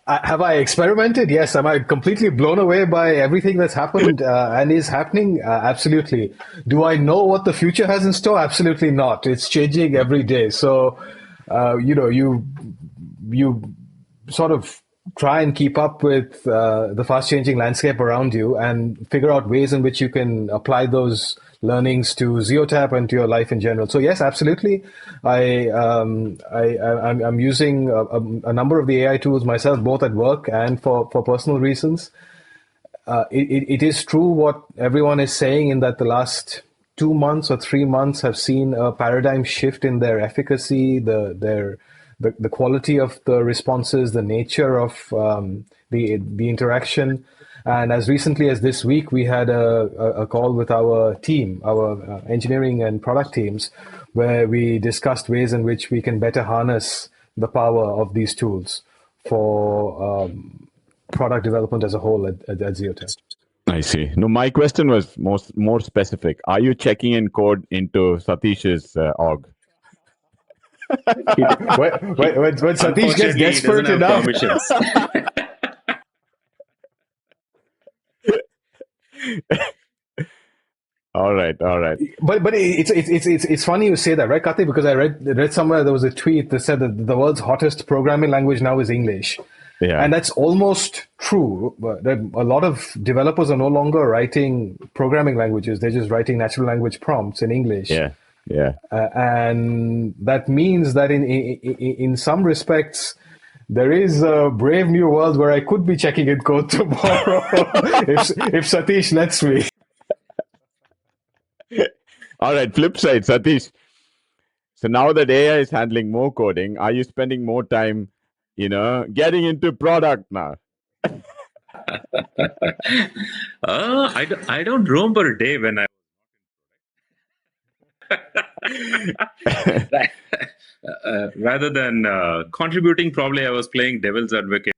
Have I experimented? Yes. Am I completely blown away by everything that's happened and is happening? Absolutely. Do I know what the future has in store? Absolutely not. It's changing every day. So, you sort of try and keep up with the fast-changing landscape around you and figure out ways in which you can apply those learnings to ZeoTap and to your life in general. So yes, absolutely. I'm using a number of the AI tools myself, both at work and for personal reasons. It is true what everyone is saying, in that the last 2 months or 3 months have seen a paradigm shift in their efficacy, the quality of the responses, the nature of the interaction. And as recently as this week, we had a call with our team, our engineering and product teams, where we discussed ways in which we can better harness the power of these tools for product development as a whole at ZeoTap. I see. No, my question was more specific. Are you checking in code into Sathish's org? when Sathish gets desperate enough. All right. But it's funny you say that, right, Karthik? Because I read somewhere there was a tweet that said that the world's hottest programming language now is English. Yeah. And that's almost true. That a lot of developers are no longer writing programming languages; they're just writing natural language prompts in English. Yeah. And that means that in some respects, there is a brave new world where I could be checking in code tomorrow if Sathish lets me. All right, flip side, Sathish. So now that AI is handling more coding, are you spending more time, getting into product now? I don't remember a day when I. Rather than contributing, probably I was playing devil's advocate.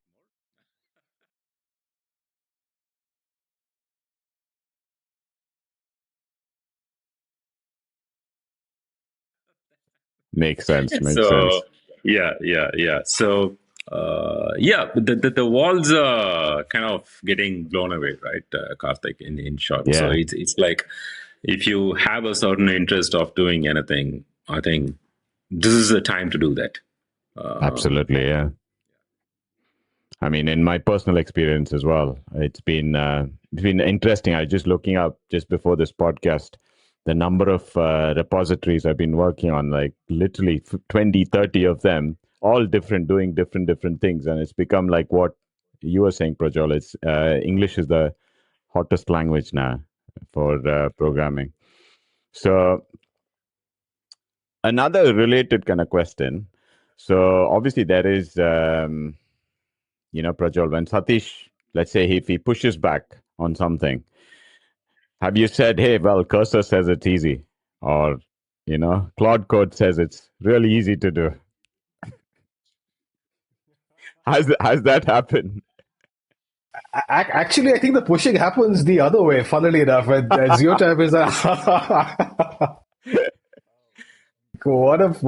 Makes sense. Yeah. So, the walls are kind of getting blown away, right, Karthik? In short, so Yeah, it's like if you have a certain interest of doing anything, I think this is the time to do that. absolutely. Yeah. I mean, in my personal experience as well, it's been interesting. I was just looking up just before this podcast the number of repositories I've been working on, like literally 20, 30 of them, all different, doing different things, and it's become like what you were saying, Prajol. It's English is the hottest language now for programming. So another related kind of question. So obviously there is. Prajol, when Sathish, let's say if he pushes back on something, have you said, hey, well, Cursor says it's easy, or, Claude Code says it's really easy to do? Has that happened? Actually, I think the pushing happens the other way. Funnily enough, and ZeoTap is one of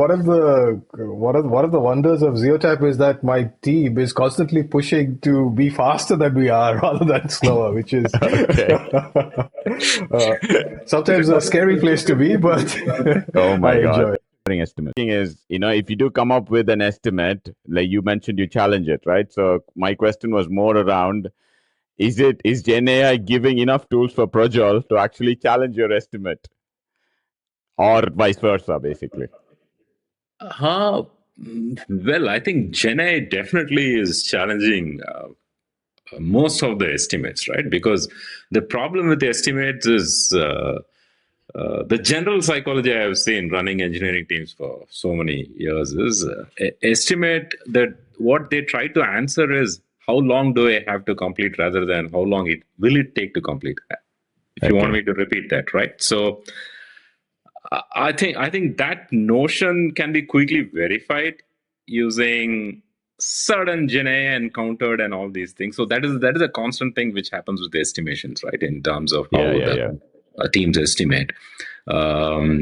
the wonders of ZeoTap is that my team is constantly pushing to be faster than we are rather than slower, which is sometimes a scary place to be, but Oh my I God. enjoy it. Estimate. Thing is, if you do come up with an estimate, like you mentioned, you challenge it, right? So my question was more around: is GenAI giving enough tools for Prajol to actually challenge your estimate, or vice versa, basically? Well, I think GenAI definitely is challenging most of the estimates, right? Because the problem with the estimates is the general psychology I have seen running engineering teams for so many years is estimate that what they try to answer is how long do I have to complete rather than how long it will it take to complete. If you want Okay. me to repeat that, right? So I think that notion can be quickly verified using certain GenAI encountered and all these things. So that is a constant thing which happens with the estimations, right? In terms of Yeah, how yeah, the yeah. teams estimate.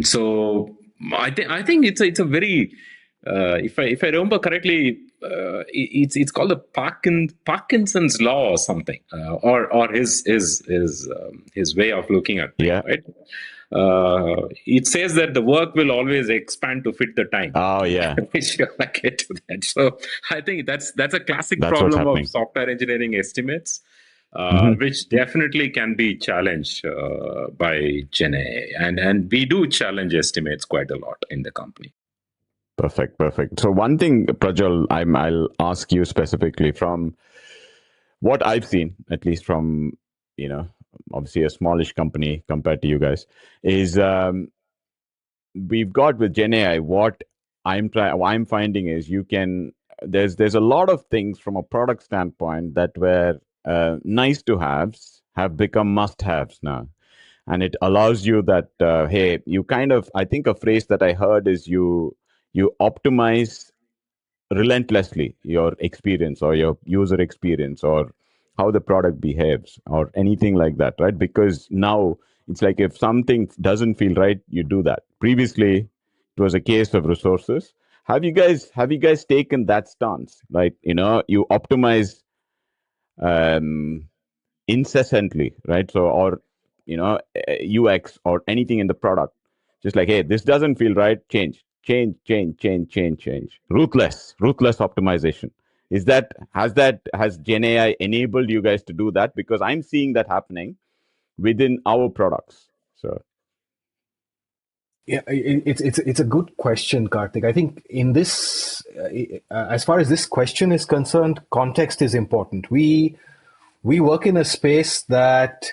So I think it's a very if I remember correctly, it's called the Parkinson's law or something, or his way of looking at things, Yeah. right? It says that the work will always expand to fit the time. Oh, yeah. Which I get to that. So I think that's a classic That's what's problem of happening. software engineering estimates, Mhm. which definitely can be challenged by GenAI, and we do challenge estimates quite a lot in the company. Perfect. So one thing, Prajal, I'll ask you specifically from what I've seen, at least from, you know, obviously a smallish company compared to you guys, is we've got with GenAI, what I'm finding is there's a lot of things from a product standpoint that were nice to haves have become must haves now. And it allows you that, hey, you kind of, I think a phrase that I heard is you optimize relentlessly your experience or your user experience or how the product behaves or anything like that, right? Because now it's like if something doesn't feel right, you do that. Previously it was a case of resources. Have you guys taken that stance, like, you optimize um incessantly, right? So, or UX or anything in the product, just like, hey, this doesn't feel right, change. Ruthless optimization. Has GenAI enabled you guys to do that? Because I'm seeing that happening within our products. So Yeah, it's a good question, Karthik. I think in this, as far as this question is concerned, context is important. We work in a space that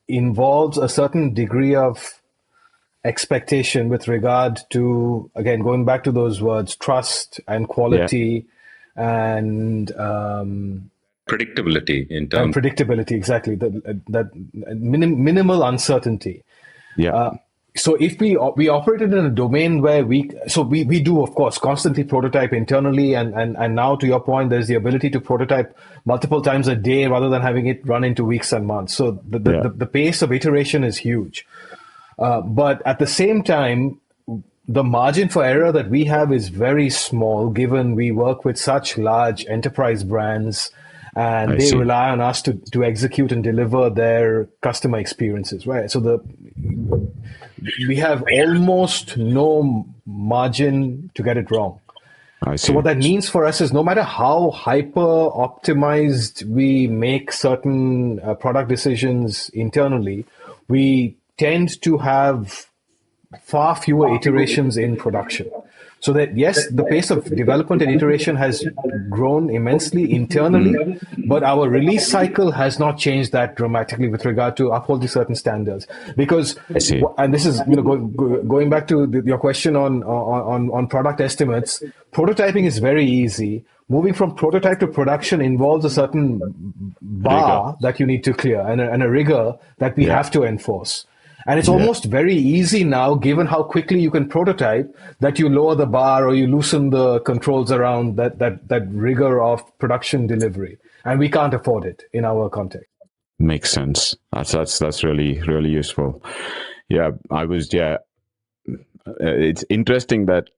involves a certain degree of expectation with regard to, again, going back to those words, trust and yeah, quality and Predictability in and terms. predictability. Exactly, that minimal uncertainty. yeah, So if we operated in a domain where we do, of course, constantly prototype internally, and now, to your point, there's the ability to prototype multiple times a day rather than having it run into weeks and months. So yeah, the pace of iteration is huge. But at the same time, the margin for error that we have is very small, given we work with such large enterprise brands and they rely on us to execute and deliver their customer experiences, right? So we have almost no margin to get it wrong. So what that means for us is no matter how hyper optimized we make certain product decisions internally, we tend to have far fewer iterations in production. So that, yes, the pace of development and iteration has grown immensely internally, but our release cycle has not changed that dramatically with regard to upholding certain standards. Because, and this is going back to your question on product estimates, prototyping is very easy. Moving from prototype to production involves a certain bar that you need to clear and a rigor that we have to enforce. And it's almost very easy now, given how quickly you can prototype, that you lower the bar or you loosen the controls around that rigor of production delivery. And we can't afford it in our context. Makes sense. That's really, really useful. Yeah, it's interesting that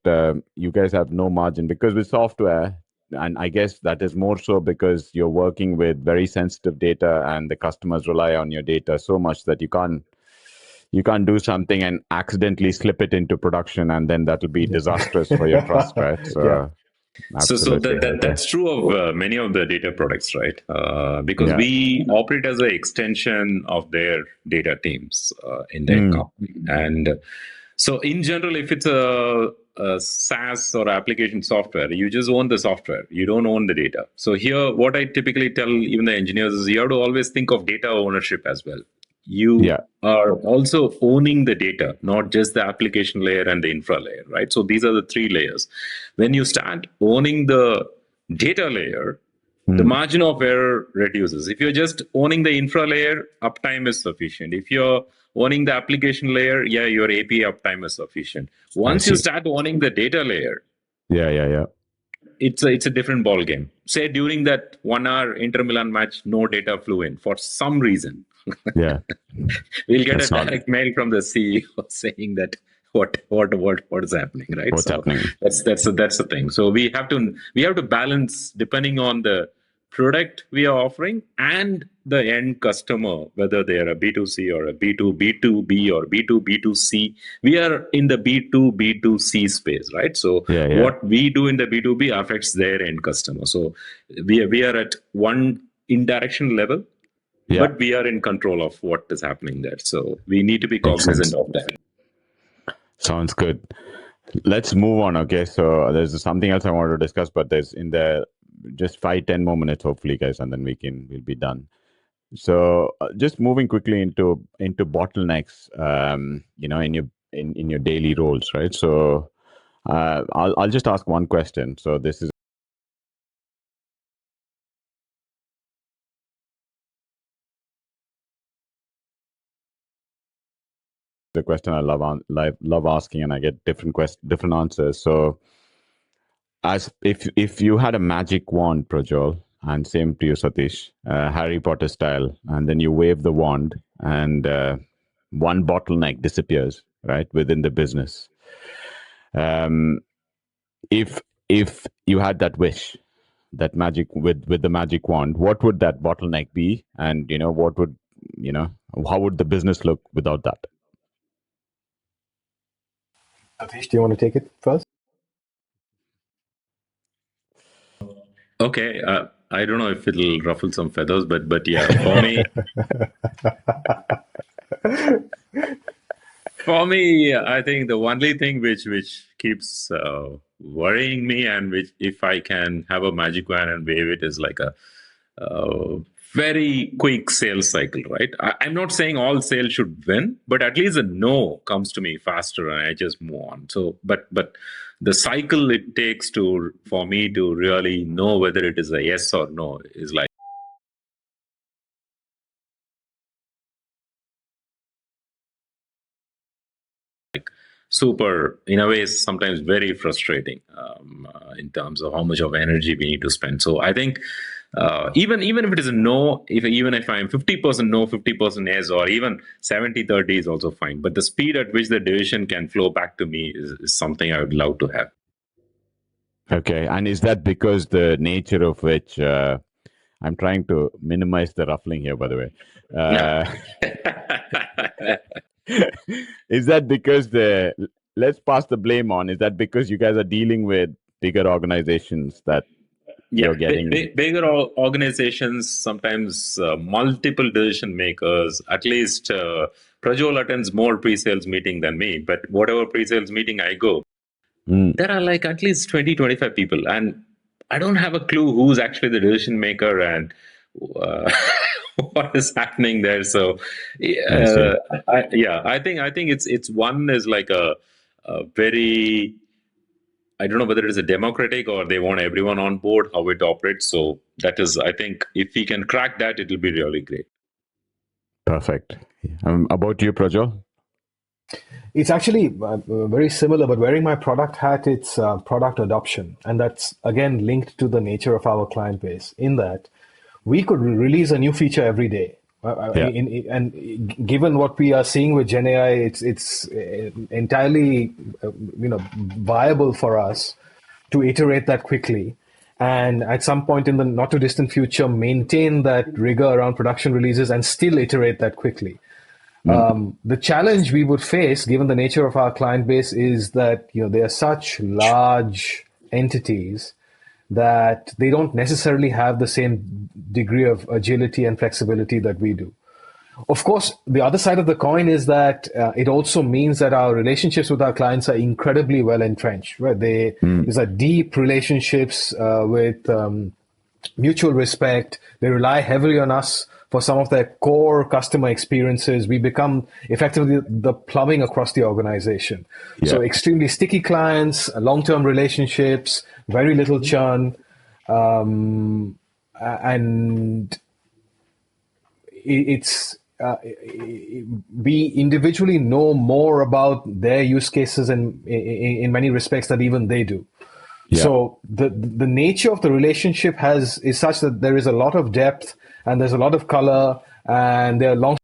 you guys have no margin, because with software, and I guess that is more so because you're working with very sensitive data and the customers rely on your data so much that you can't do something and accidentally slip it into production, and then that'll be disastrous for your trust, right? So, So that's true of many of the data products, right? Because we operate as an extension of their data teams in their company. And so in general, if it's a SaaS or application software, you just own the software. You don't own the data. So here, what I typically tell even the engineers is you have to always think of data ownership as well. You are also owning the data, not just the application layer and the infra layer, right? So these are the three layers. When you start owning the data layer, the margin of error reduces. If you're just owning the infra layer, uptime is sufficient. If you're owning the application layer, your API uptime is sufficient. Once you start owning the data layer, it's a different ball game. Say during that 1 hour Inter Milan match, no data flew in for some reason. We'll get a direct mail from the CEO saying that what is happening, right? What's happening? That's the thing. So we have to balance depending on the product we are offering and the end customer, whether they are a B2C or a B2B2B or B2B2C. We are in the B2B2C space, right? So what we do in the B2B affects their end customer. So we are at one indirection level, but we are in control of what is happening there. So we need to be cognizant of that. Sounds good. Let's move on. Okay, so there's something else I wanted to discuss, but there's in there just 5-10 more minutes, hopefully, guys, and then we'll be done. So just moving quickly into bottlenecks, in your daily roles, right? So I'll just ask one question. So this is the question I love asking, and I get different answers. So, as if you had a magic wand, Projjol, and same to you, Sathish, Harry Potter style, and then you wave the wand, and one bottleneck disappears, right, within the business. If you had that wish, that magic with the magic wand, what would that bottleneck be, and how would the business look without that? Sathish, do you want to take it first? Okay, I don't know if it'll ruffle some feathers, but yeah, for me, I think the only thing which keeps worrying me, and which if I can have a magic wand and wave it, is like a very quick sales cycle, right? I'm not saying all sales should win, but at least a no comes to me faster and I just move on. So, but the cycle it takes for me to really know whether it is a yes or no is like super, in a way, sometimes very frustrating in terms of how much of energy we need to spend. So I think Even if it is a no, even if I'm 50% no, 50% yes, or even 70-30 is also fine. But the speed at which the decision can flow back to me is something I would love to have. Okay, and is that because the nature of which I'm trying to minimize the ruffling here, by the way. Yeah. Is that because let's pass the blame on? Is that because you guys are dealing with bigger organizations that Yeah, you're getting? bigger organizations, sometimes multiple decision makers. At least Prajol attends more pre-sales meeting than me, but whatever pre-sales meeting I go, there are like at least 20-25 people, and I don't have a clue who's actually the decision maker and uh, what is happening there. So I see. I think it's one is like a very, I don't know whether it is a democratic or they want everyone on board, how it operates. So that is, I think, if we can crack that, it will be really great. Perfect. About you, Prajol? It's actually very similar, but wearing my product hat, it's product adoption. And that's, again, linked to the nature of our client base, in that we could release a new feature every day. Yeah. And given what we are seeing with GenAI, it's entirely viable for us to iterate that quickly. And at some point in the not too distant future, maintain that rigor around production releases and still iterate that quickly. The challenge we would face, given the nature of our client base, is that they are such large entities that they don't necessarily have the same degree of agility and flexibility that we do. Of course, the other side of the coin is that it also means that our relationships with our clients are incredibly well entrenched. Right? These are deep relationships with mutual respect. They rely heavily on us for some of their core customer experiences. We become effectively the plumbing across the organization. Yeah. So extremely sticky clients, long-term relationships, very little churn, and it's we individually know more about their use cases and in many respects that even they do. Yeah. So the nature of the relationship is such that there is a lot of depth and there's a lot of color and there are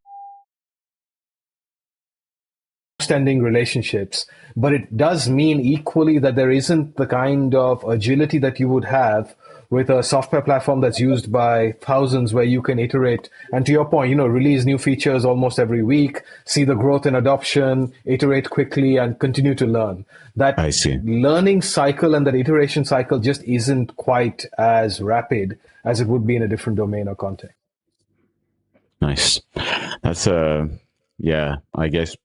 long-standing relationships. But it does mean equally that there isn't the kind of agility that you would have with a software platform that's used by thousands, where you can iterate and, to your point, release new features almost every week, see the growth in adoption, iterate quickly, and continue to learn. That I see. learning cycle and that iteration cycle just isn't quite as rapid as it would be in a different domain or context. Nice. That's yeah, I guess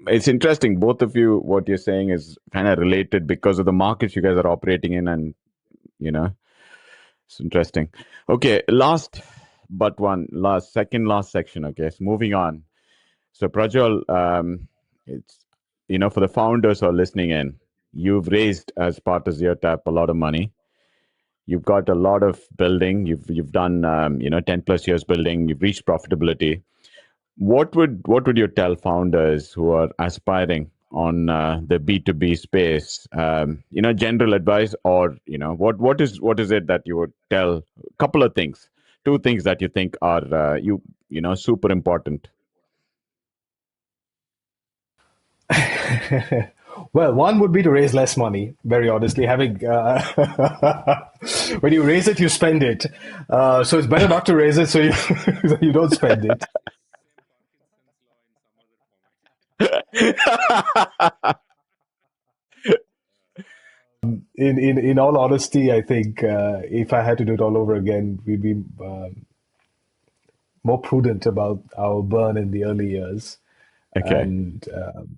it's interesting. Both of you, what you're saying is kind of related because of the markets you guys are operating in, and it's interesting. Okay, second last section. Okay, so moving on. So Prajwal, it's for the founders who are listening in, you've raised as part of ZeoTap a lot of money. You've got a lot of building. You've done 10 plus years building. You've reached profitability. What would you tell founders who are aspiring on the B2B space? General advice, or what is it that you would tell? A couple of things, two things that you think are super important. Well, one would be to raise less money, very honestly. Having when you raise it, you spend it. So it's better not to raise it so you don't spend it. In all honesty, I think if I had to do it all over again, we'd be more prudent about our burn in the early years. Okay. And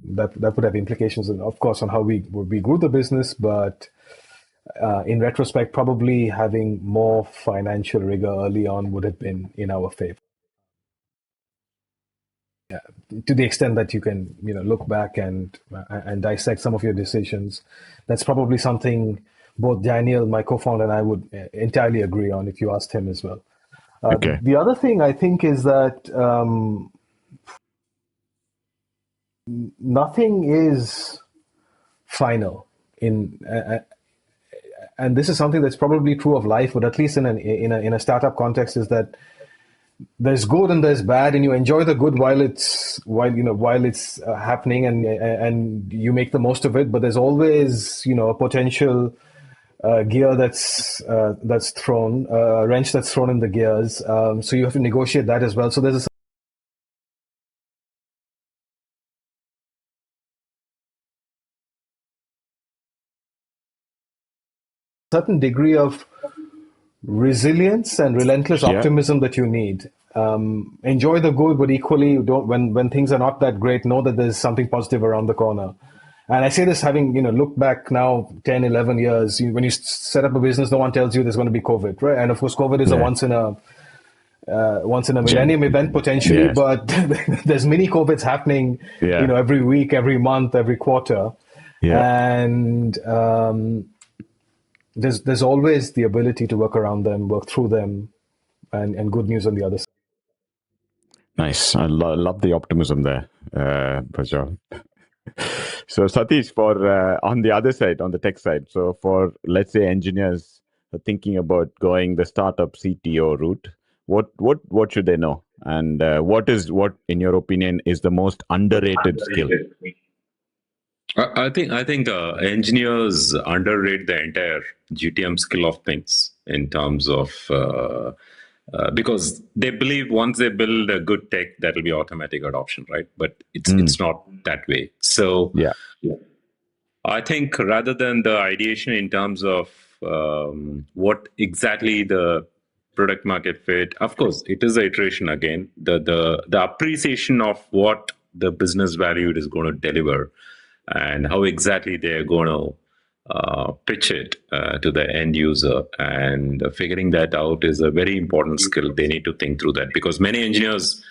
that would have implications, of course, on how we grew the business. But in retrospect, probably having more financial rigor early on would have been in our favor. Yeah, to the extent that you can, look back and dissect some of your decisions, that's probably something both Daniel, my co-founder, and I would entirely agree on if you asked him as well. Okay. The other thing I think is that nothing is final and this is something that's probably true of life, but at least in a startup context, is that there's good and there's bad, and you enjoy the good while it's happening, and you make the most of it. But there's always a potential gear that's thrown, a wrench that's thrown in the gears. So you have to negotiate that as well. So there's a certain degree of resilience and relentless optimism that you need. Enjoy the good, but equally, don't when things are not that great, know that there's something positive around the corner. And I say this having looked back now 10, 11 years. When you set up a business, no one tells you there's going to be COVID, right? And of course, COVID is a once in a millennium event potentially, but there's mini COVIDs happening, every week, every month, every quarter, and there's always the ability to work around them, work through them, and good news on the other side. Nice. I love the optimism there, Prajjol. So Sathish, for on the other side, on the tech side, so for, let's say, engineers thinking about going the startup CTO route, what should they know? And what in your opinion is the most underrated skill? I think engineers underrate the entire GTM skill of things in terms of because they believe once they build a good tech, that will be automatic adoption, right? But it's not that way. So I think rather than the ideation in terms of what exactly the product market fit, of course, it is an iteration again. The appreciation of what the business value is going to deliver and how exactly they're going to pitch it to the end user, and figuring that out is a very important skill. They need to think through that, because many engineers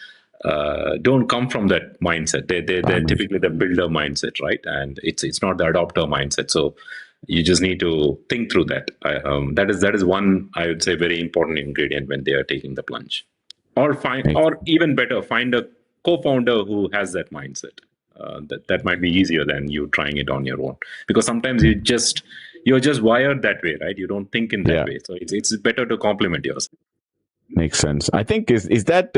don't come from that mindset. They're typically the builder mindset, right? And it's not the adopter mindset. So you just need to think through that. That is one, I would say, very important ingredient when they are taking the plunge. Or even better, find a co-founder who has that mindset. That might be easier than you trying it on your own, because sometimes you're just wired that way, right? You don't think in that way. So it's better to complement yourself. Makes sense. I think is that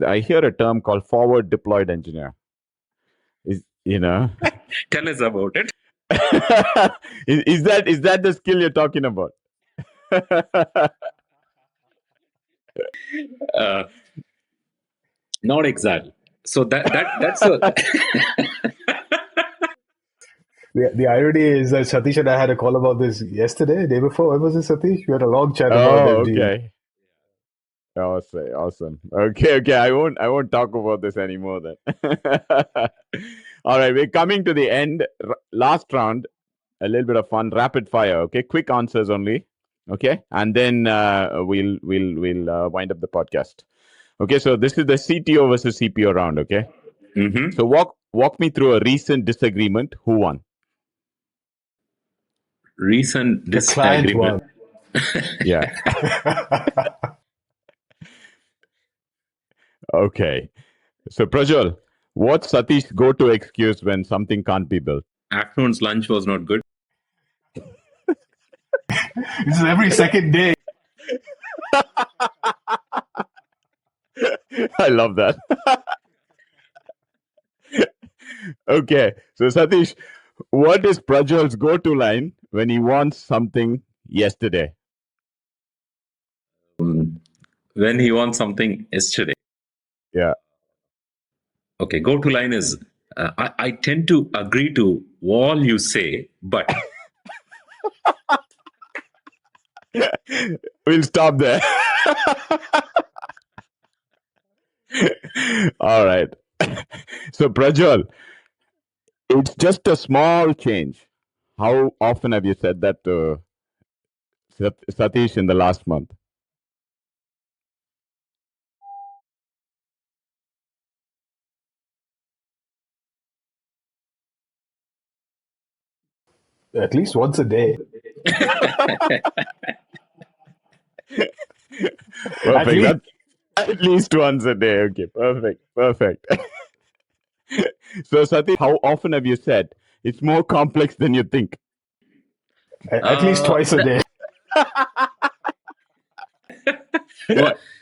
I hear a term called forward deployed engineer. Tell us about it. is that the skill you're talking about? Not exactly. So that's a The irony is that Sathish and I had a call about this yesterday, day before. What was it, Sathish? We had a long chat about that. Okay. Awesome. Okay. I won't talk about this anymore then. All right, we're coming to the end. Last round, a little bit of fun, rapid fire. Okay, quick answers only. Okay, and then we'll wind up the podcast. Okay, so this is the CTO versus CPO round. Okay, so walk me through a recent disagreement. Who won? Recent disagreement. Yeah. Okay. So Prajjol, what's Satish's go-to excuse when something can't be built? Afternoon's lunch was not good. This is every second day. I love that. Okay. So Sathish, what is Prajjol's go-to line when he wants something yesterday? When he wants something yesterday. Yeah. Okay, go-to line is, I tend to agree to all you say, but... We'll stop there. All right. So Prajjol, it's just a small change. How often have you said that to Sathish in the last month? At least once a day. Perfect. At least once a day. Okay, perfect. So Sathish, how often have you said it's more complex than you think? At least twice a day.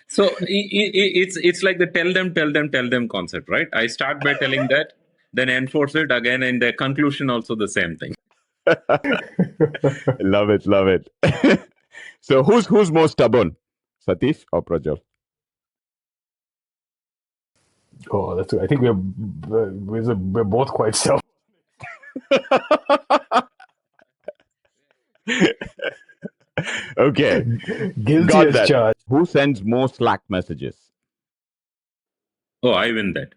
So it's like the tell them concept, right? I start by telling that, then enforce it again, and the conclusion also the same thing. Love it, love it. So who's more stubborn, Sathish or Prajjol? Oh, that's. I think we're both quite self. Okay, Guilty got as that. charged. Who sends more Slack messages? Oh, I win that.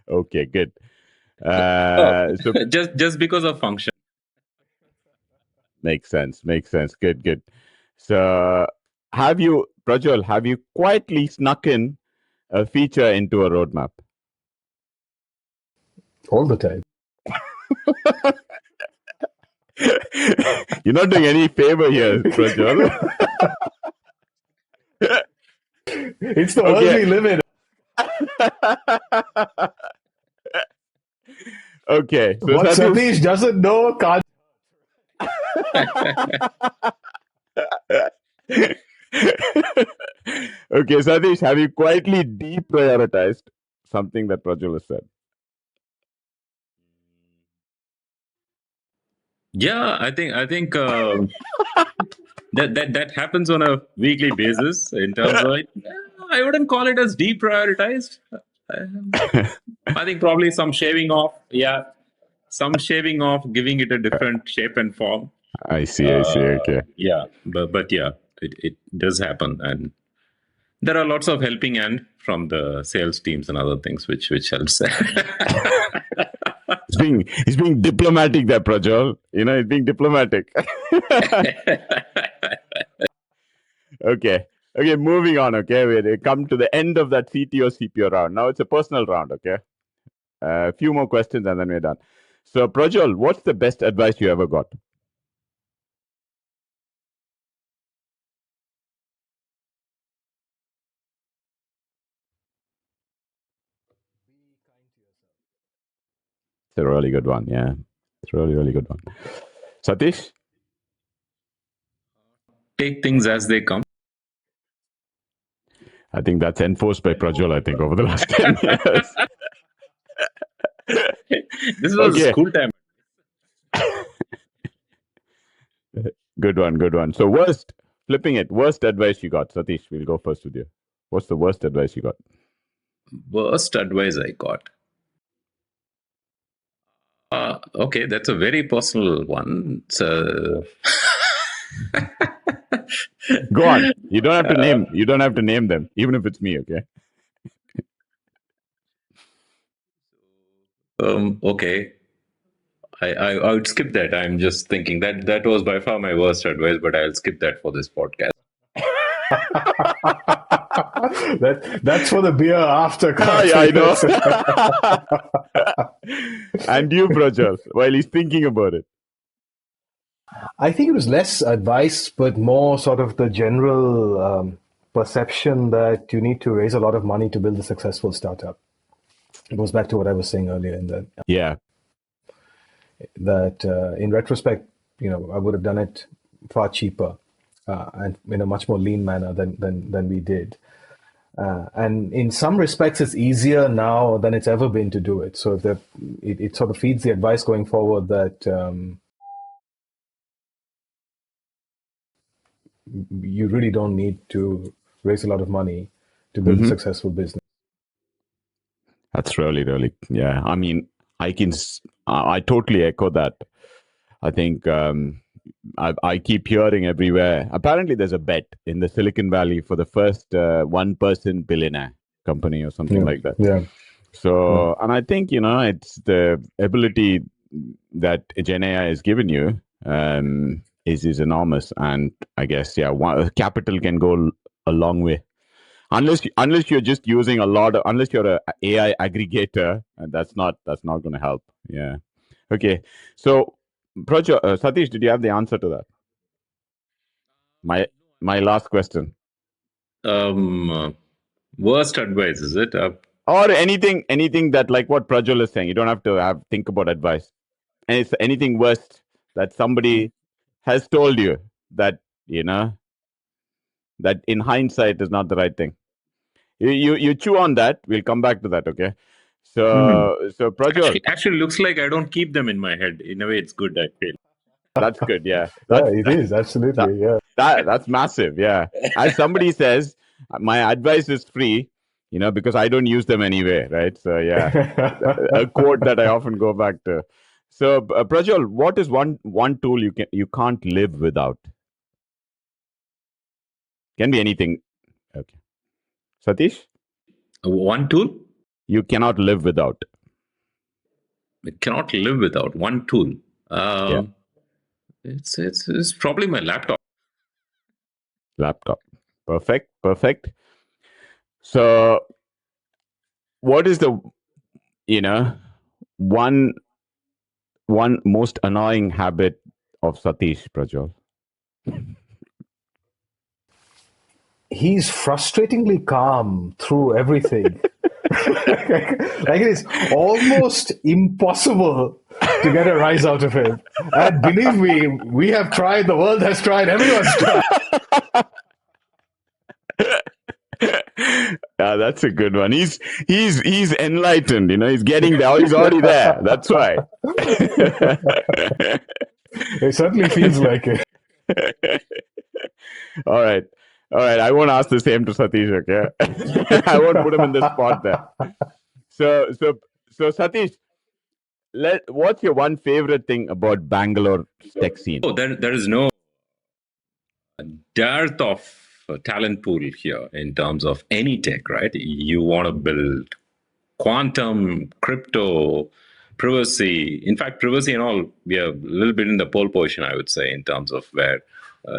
Okay, good. So just because of function. makes sense. Good, good. So Prajjol, have you quietly snuck in a feature into a roadmap? All the time. You're not doing any favor here, Prajjol. It's the world we live in. Okay. So What Sathish doesn't know can't. Okay, Sathish, have you quietly deprioritized something that Prajjol has said? Yeah, I think that happens on a weekly basis in terms of it. I wouldn't call it as deprioritized. I think probably some shaving off. Yeah, some shaving off, giving it a different shape and form. I see. Okay. Yeah, but yeah, it does happen, and there are lots of helping hand from the sales teams and other things which helps. He's being diplomatic there, Prajjol. He's being diplomatic. Okay, moving on. Okay, we come to the end of that CTO CPO round. Now it's a personal round. Okay, a few more questions and then we're done. So, Prajjol, what's the best advice you ever got? It's a really good one. Yeah, it's a really good one. Sathish? Take things as they come. I think that's enforced by Prajjol, I think, over the last 10 years. This was school time. Good one. So flipping it, worst advice you got. Sathish, we'll go first with you. What's the worst advice you got? Worst advice I got. Okay, that's a very personal one. So go on. You don't have to name. You don't have to name them, even if it's me. Okay. Okay. I would skip that. I'm just thinking that was by far my worst advice, but I'll skip that for this podcast. That's for the beer after. Yeah, I know. And you, Prajjol, while he's thinking about it. I think it was less advice, but more sort of the general perception that you need to raise a lot of money to build a successful startup. It goes back to what I was saying earlier in that. Yeah. That in retrospect, I would have done it far cheaper and in a much more lean manner than we did. And in some respects, it's easier now than it's ever been to do it. So it sort of feeds the advice going forward that you really don't need to raise a lot of money to build a successful business. That's really, yeah. I mean, I totally echo that. I think I keep hearing everywhere. Apparently, there's a bet in the Silicon Valley for the first 1% billionaire company or something like that. Yeah. So, and I think, it's the ability that GenAI has given you is enormous. And I guess, capital can go a long way. Unless you're just using unless you're a AI aggregator, and that's not going to help. Yeah. Okay. So, Sathish, did you have the answer to that? My last question. Worst advice, is it? Or anything that, like what Prajjol is saying, you don't have to think about advice. And it's anything worst that somebody has told you that, that in hindsight is not the right thing? You chew on that. We'll come back to that. Okay. So Prajwal, Actually, looks like I don't keep them in my head. In a way, it's good, I feel. that's good. Yeah. Yeah, it is absolutely. Yeah. That's massive. Yeah. As somebody says, my advice is free, because I don't use them anyway. Right. So yeah, a quote that I often go back to. So Prajwal, what is one tool you can't live without? Can be anything. Okay. Sathish, One tool? you cannot live without. I cannot live without one tool. Yeah. It's probably my laptop. Laptop. Perfect. So, what is the one most annoying habit of Sathish, Prajwal? He's frustratingly calm through everything. Like it is almost impossible to get a rise out of him. And believe me, we have tried, the world has tried, everyone's tried. Yeah, that's a good one. He's enlightened, he's getting there. He's already there. That's why. It certainly feels like it. All right. I won't ask the same to Sathish, okay? I won't put him in the spot there. So Sathish, what's your one favorite thing about Bangalore tech scene? Oh, there is no dearth of talent pool here in terms of any tech, right? You want to build quantum, crypto, privacy. In fact, privacy and all, we are a little bit in the pole position, I would say, in terms of where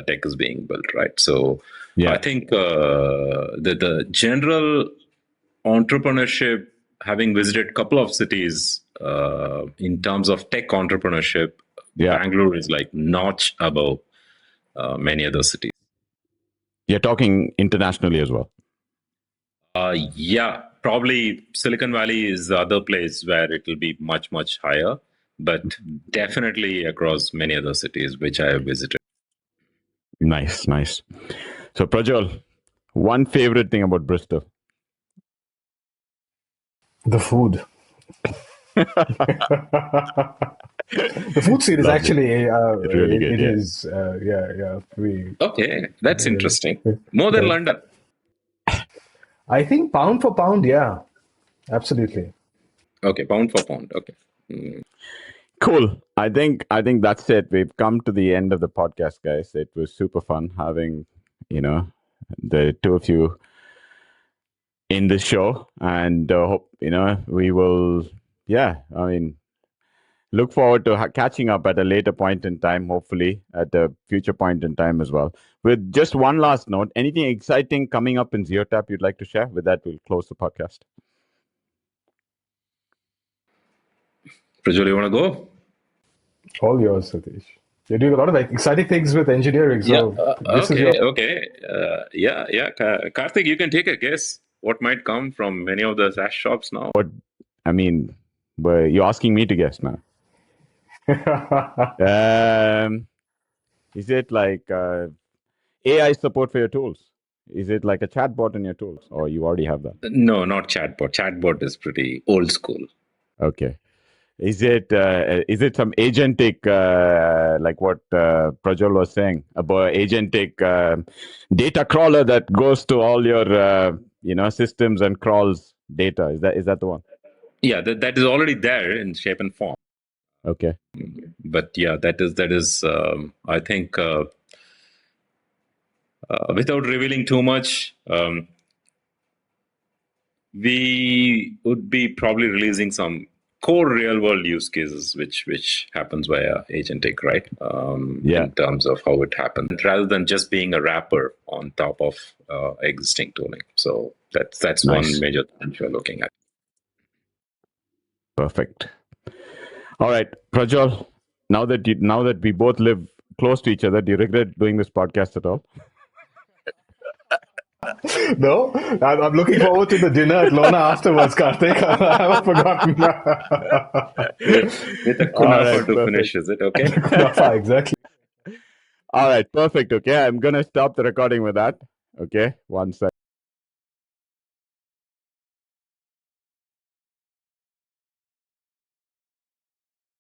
tech is being built, right? So Yeah. I think the general entrepreneurship, having visited a couple of cities in terms of tech entrepreneurship, Yeah. Bangalore is like notch above many other cities. You're talking internationally as well. Yeah, probably Silicon Valley is the other place where it will be much, much higher, but definitely across many other cities which I have visited. Nice. So, Prajwal, one favorite thing about Bristol? The food. The food scene is Lovely. actually really good. It is, yeah. Okay, that's interesting. More than London. I think pound for pound, yeah, absolutely. Okay, pound for pound. Okay. Cool. I think that's it. We've come to the end of the podcast, guys. It was super fun having, the two of you in the show, and hope we will. Yeah, I mean, look forward to catching up at a later point in time. Hopefully, at a future point in time as well. With just one last note, anything exciting coming up in ZeoTap you'd like to share? With that, we'll close the podcast. Prajwal, you want to go? All yours, Sathish. You're doing a lot of exciting things with engineering. So okay. Yeah. Karthik, you can take a guess. What might come from many of the SaaS shops now? What I mean, you're asking me to guess now. Is it like AI support for your tools? Is it like a chatbot in your tools, or you already have that? No, not chatbot. Chatbot is pretty old school. Okay. Is it some agentic, like what Prajwal was saying about agentic data crawler that goes to all your systems and crawls data? Is that the one? Yeah, that is already there in shape and form. Okay. But yeah, that is I think without revealing too much, we would be probably releasing some core real world use cases which happens via agentic, right? Yeah. In terms of how it happens, rather than just being a wrapper on top of existing tooling. So that's Nice. one major thing we're looking at. Perfect. All right, Prajwal, now that we both live close to each other, do you regret doing this podcast at all? No, I'm looking forward to the dinner at Lona afterwards, Karthik. I haven't forgotten. With a All kunafa right, to perfect. finish, is it okay? Kunafa, exactly. All right, perfect. Okay, I'm gonna stop the recording with that. Okay, one second.